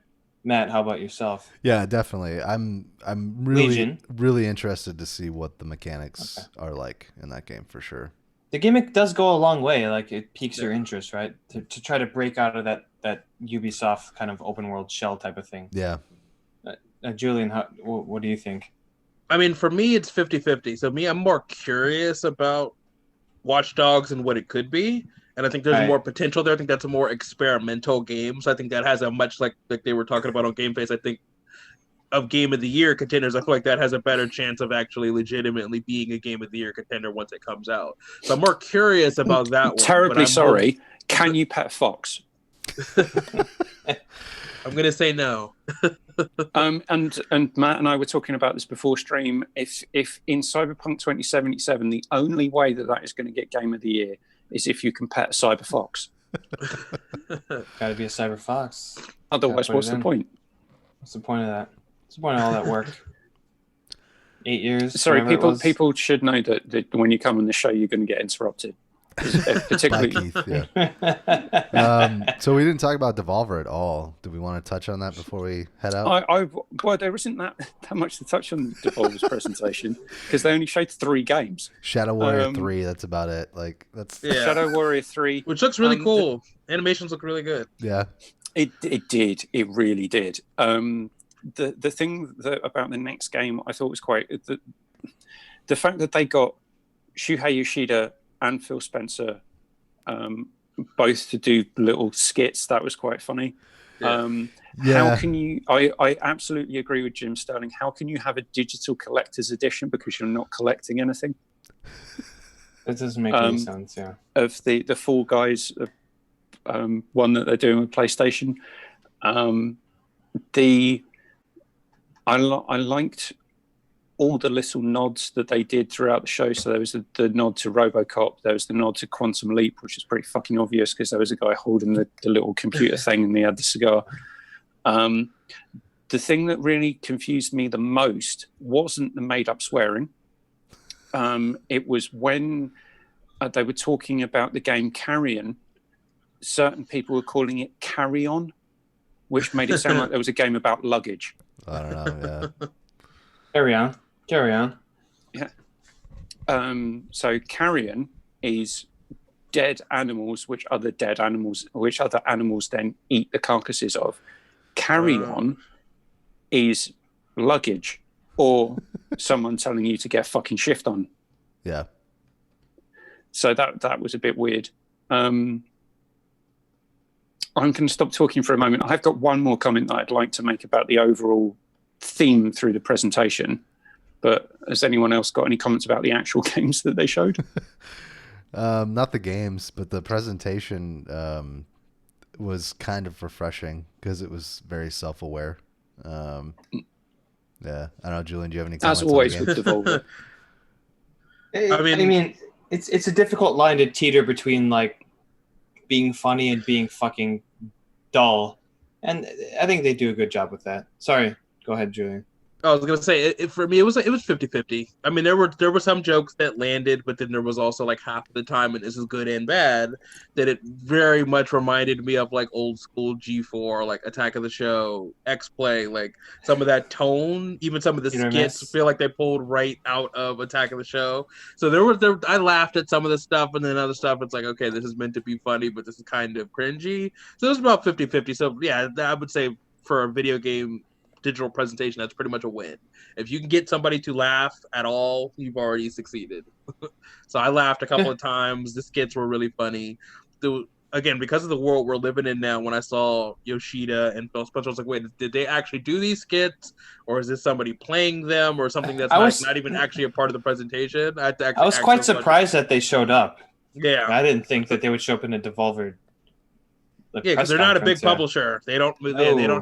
Matt, how about yourself? Yeah, definitely. I'm really interested to see what the mechanics are like in that game for sure. The gimmick does go a long way. Like, it piques your interest, right? To try to break out of that Ubisoft kind of open world shell type of thing. Yeah. Julian, what do you think? I mean, for me, it's 50-50. So I'm more curious about Watch Dogs and what it could be. And I think there's more potential there. I think that's a more experimental game. So I think that has a much, like they were talking about on Game Face, I think, of Game of the Year contenders, I feel like that has a better chance of actually legitimately being a Game of the Year contender once it comes out. So I'm more curious about that one. Terribly sorry. Can you pet a fox? I'm going to say no. And Matt and I were talking about this before stream. If in Cyberpunk 2077, the only way that is going to get Game of the Year is if you can pet a cyber fox. Got to be a cyber fox. Otherwise, what's the point? What's the point of that? What's the point of all that work? 8 years. Sorry, people should know that when you come on the show, you're going to get interrupted. Particularly. Keith, yeah. So we didn't talk about Devolver at all. Do we want to touch on that before we head out? Well, there isn't that much to touch on Devolver's presentation because they only showed 3 games. Shadow Warrior 3. That's about it. Like that's Shadow Warrior 3, which looks really cool. Animations look really good. Yeah. It did. It really did. The thing about the next game I thought was quite the fact that they got Shuhei Yoshida and Phil Spencer both to do little skits. That was quite funny. How can you I absolutely agree with Jim Sterling. How can you have a digital collector's edition because you're not collecting anything? That doesn't make any sense. Yeah. Of the Fall Guys one that they're doing with PlayStation, I liked all the little nods that they did throughout the show. So there was the nod to RoboCop, there was the nod to Quantum Leap, which is pretty fucking obvious because there was a guy holding the little computer thing and he had the cigar. The thing that really confused me the most wasn't the made-up swearing. It was when they were talking about the game Carrion, certain people were calling it Carry On, which made it sound like there was a game about luggage. I don't know, yeah. Carry on. Yeah. So Carrion is dead animals, which other animals then eat the carcasses of. Carry On is luggage or someone telling you to get a fucking shift on. Yeah. So that was a bit weird. I'm going to stop talking for a moment. I've got one more comment that I'd like to make about the overall theme through the presentation. But has anyone else got any comments about the actual games that they showed? Not the games, but the presentation was kind of refreshing because it was very self-aware. Yeah, I don't know, Julian. Do you have any comments? As always on the with games? Devolver. I mean, it's a difficult line to teeter between like being funny and being fucking dull, and I think they do a good job with that. Sorry, go ahead, Julian. I was gonna say for me it was 50-50. I mean, there were some jokes that landed, but then there was also like half of the time, and this is good and bad, that it very much reminded me of like old school G4, like Attack of the Show, X-Play, like some of that tone, even some of the skits feel like they pulled right out of Attack of the Show. So I laughed at some of the stuff, and then other stuff it's like, okay, this is meant to be funny, but this is kind of cringy. So it was about 50-50. So yeah, I would say for a video game digital presentation, that's pretty much a win. If you can get somebody to laugh at all, you've already succeeded. So I laughed a couple of times. The skits were really funny. Again, because of the world we're living in now, when I saw Yoshida and Phil Spencer, I was like, wait, did they actually do these skits? Or is this somebody playing them or something that's not even actually a part of the presentation? I was quite surprised that they showed up. Yeah. I didn't think that they would show up in a Devolver. Yeah, because they're not a big publisher. They don't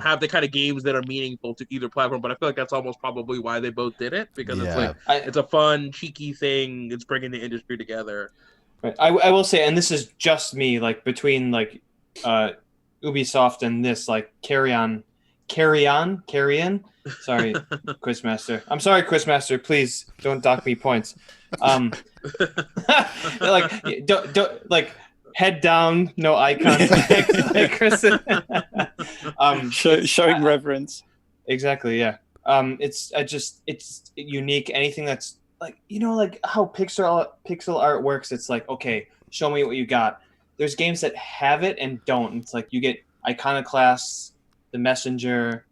have the kind of games that are meaningful to either platform. But I feel like that's almost probably why they both did it, because it's like it's a fun, cheeky thing. It's bringing the industry together. Right. I will say, and this is just me, like between like Ubisoft and this, like carry on. Sorry, Quizmaster. I'm sorry, Quizmaster. Please don't dock me points. Like don't like. Head down, no eye contact. Like Chris. Showing reverence. Exactly, yeah. It's unique. Anything that's like, like how pixel art works. It's like, okay, show me what you got. There's games that have it and don't. It's like you get Iconoclast, The Messenger,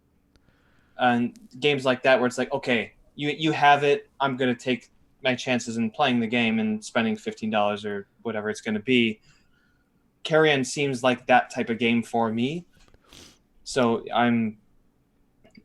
and games like that where it's like, okay, you have it. I'm gonna take my chances in playing the game and spending $15 or whatever it's gonna be. Carrion seems like that type of game for me, so I'm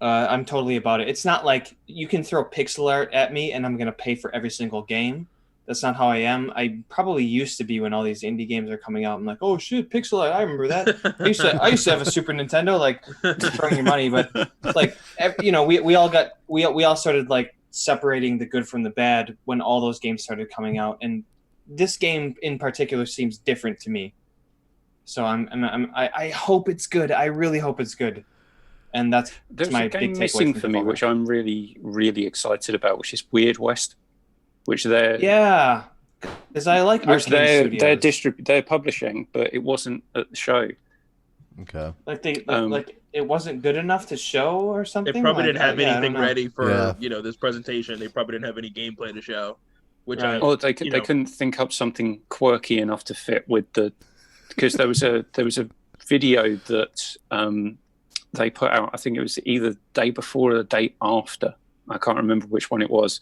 totally about it. It's not like you can throw pixel art at me and I'm gonna pay for every single game. That's not how I am. I probably used to be when all these indie games are coming out. I'm like, oh shit, pixel art! I remember that. I used to have a Super Nintendo, like throwing your money, but like we all started like separating the good from the bad when all those games started coming out, and this game in particular seems different to me. So I hope it's good. I really hope it's good, and that's my a game big missing takeaway for me, which I'm really, really excited about, which is Weird West, which they're because I like Arcane Studios. They're publishing, but it wasn't at the show. Okay, like it wasn't good enough to show or something. They probably didn't have anything ready for this presentation. They probably didn't have any gameplay to show, which they couldn't think up something quirky enough to fit with the. Because there was a video that they put out. I think it was either the day before or the day after. I can't remember which one it was,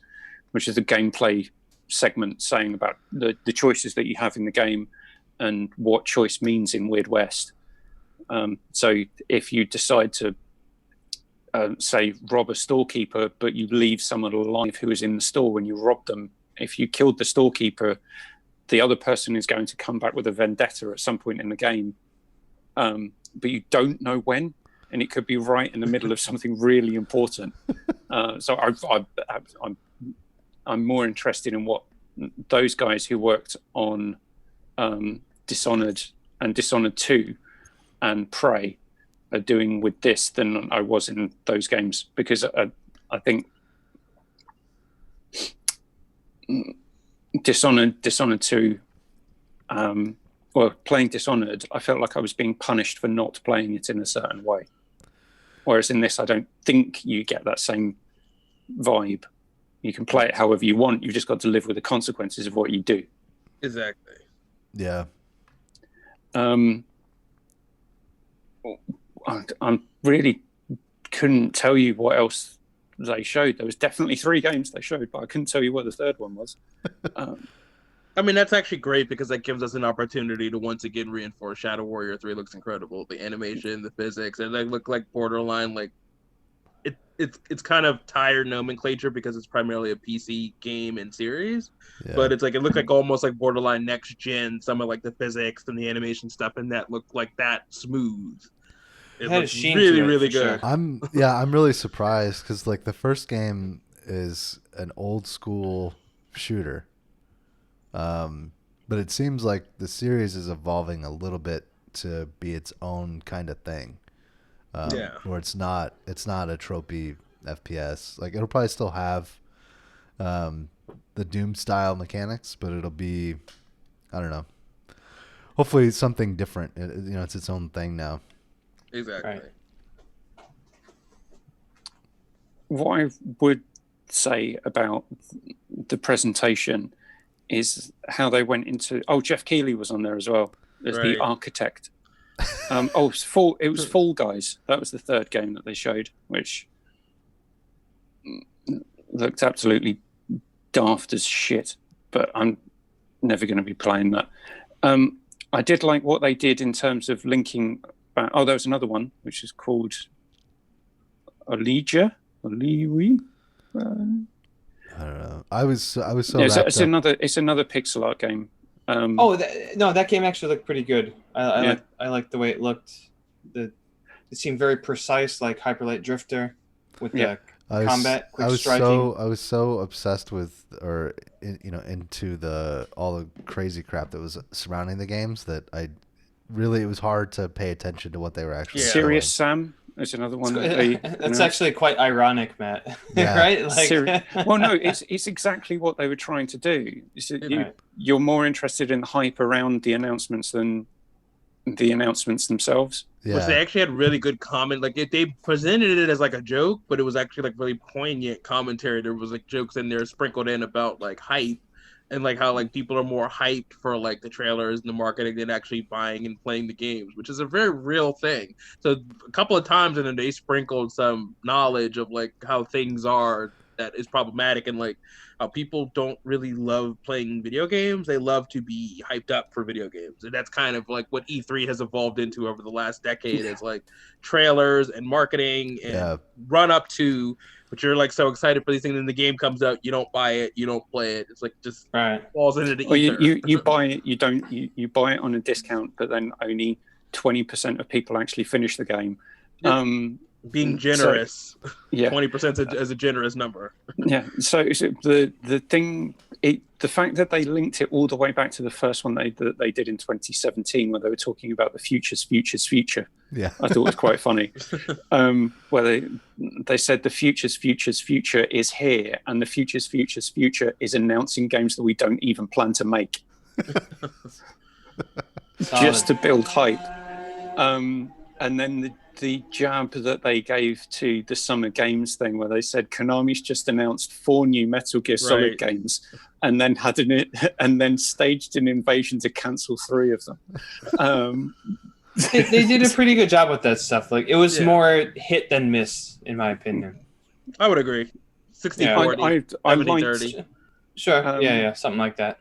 which is a gameplay segment saying about the choices that you have in the game and what choice means in Weird West. So if you decide to, say, rob a storekeeper, but you leave someone alive who is in the store when you rob them, if you killed the storekeeper, the other person is going to come back with a vendetta at some point in the game, but you don't know when, and it could be right in the middle of something really important. So I'm more interested in what those guys who worked on Dishonored and Dishonored 2 and Prey are doing with this than I was in those games, because I think Dishonored 2, playing Dishonored, I felt like I was being punished for not playing it in a certain way. Whereas in this, I don't think you get that same vibe. You can play it however you want. You've just got to live with the consequences of what you do. Exactly. Yeah. I really couldn't tell you what else they showed. There was definitely 3 games they showed, but I couldn't tell you what the third one was. I mean, that's actually great because that gives us an opportunity to once again reinforce Shadow Warrior 3 looks incredible. The animation, the physics, and they look like borderline, like it's kind of tired nomenclature because it's primarily a PC game and series. Yeah. But it's like it looked like almost like borderline next gen. Some of like the physics and the animation stuff, and that looked like that smooth. It had a looks sheen really to it, really for sure. good. I'm really surprised because like the first game is an old school shooter, but it seems like the series is evolving a little bit to be its own kind of thing. Where it's not a tropey FPS. Like it'll probably still have the Doom style mechanics, but it'll be, I don't know. Hopefully something different. It's its own thing now. Exactly. Right. What I would say about the presentation is how they went into. Oh, Jeff Keighley was on there as well as the architect. It was Fall Guys. That was the third game that they showed, which looked absolutely daft as shit. But I'm never going to be playing that. I did like what they did in terms of linking. There was another one which is called Oliwi. I don't know. I was so it's another pixel art game. That game actually looked pretty good. I liked the way it looked. It seemed very precise, like Hyper Light Drifter, with the combat, quick striking. I was so obsessed with, into all the crazy crap that was surrounding the games that it was hard to pay attention to what they were actually doing. Serious Sam is another one. That's actually quite ironic, Matt. Yeah. Right? Like, well, no, it's exactly what they were trying to do. You're more interested in the hype around the announcements than the announcements themselves. Yeah. Which they actually had really good comment. Like they presented it as like a joke, but it was actually like really poignant commentary. There was like jokes in there sprinkled in about like hype and like how like people are more hyped for like the trailers and the marketing than actually buying and playing the games, which is a very real thing. So a couple of times and then they sprinkled some knowledge of like how things are that is problematic and like how people don't really love playing video games. They love to be hyped up for video games. And that's kind of like what E3 has evolved into over the last decade is like trailers and marketing and run up to, but you're like so excited for these things and then the game comes out, you don't buy it, you don't play it. It's like just falls into the ether. You buy it, you buy it on a discount, but then only 20% of people actually finish the game. Being generous, 20% is a generous number. So the thing, the fact that they linked it all the way back to the first one that they did in 2017, where they were talking about the future, I thought was quite funny. Where they said the future is here, and the future is announcing games that we don't even plan to make, just to build hype. And then the jab that they gave to the Summer Games thing, where they said Konami's just announced 4 new Metal Gear Solid games, and then staged an invasion to cancel 3 of them. They did a pretty good job with that stuff. Like it was more hit than miss, in my opinion. I would agree. 60-40, 70-30. Sure. Something like that.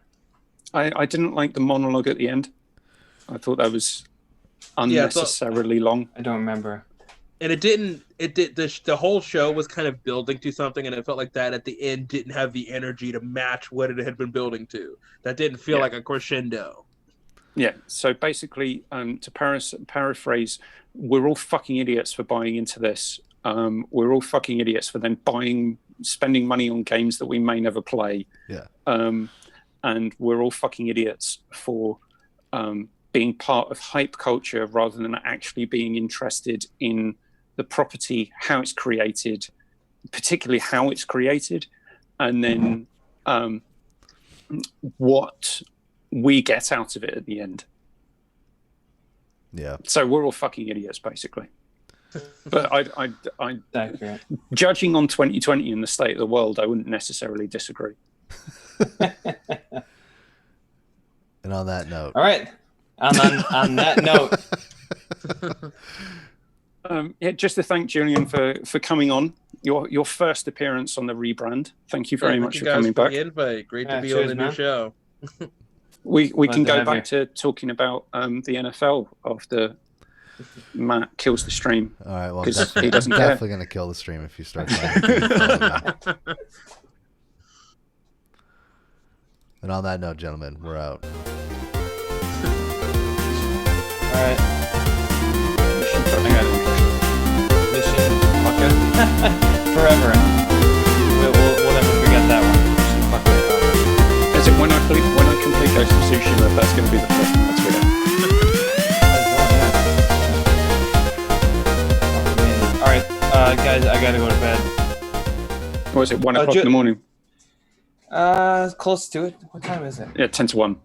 I didn't like the monologue at the end. I thought that was unnecessarily long. I don't remember. And the whole show was kind of building to something, and it felt like that at the end didn't have the energy to match what it had been building to. That didn't feel like a crescendo. Yeah, so basically, to paraphrase, we're all fucking idiots for buying into this. We're all fucking idiots for then spending money on games that we may never play. Yeah. And we're all fucking idiots for being part of hype culture rather than actually being interested in the property, how it's created, particularly how it's created, and then what we get out of it at the end. Yeah. So we're all fucking idiots, basically. But I judging on 2020 and the state of the world, I wouldn't necessarily disagree. And on that note. All right. On that note. Just to thank Julian for coming on. Your first appearance on the rebrand. Thank you very much for coming back. The invite. Great to be on the new show. We can go back to talking about the NFL after Matt kills the stream. All right, well, I'm 'Cause he doesn't care. definitely going to kill the stream if you start playing. And on that note, gentlemen, we're out. Alright. Mission forever. We'll never forget that one. Mission fucking Is it when I complete Ghost of Tsushima, that's going to be the first one that's with it. Alright, guys, I gotta go to bed. What is it, 1 o'clock in the morning? Close to it. What time is it? Yeah, 10 to 1.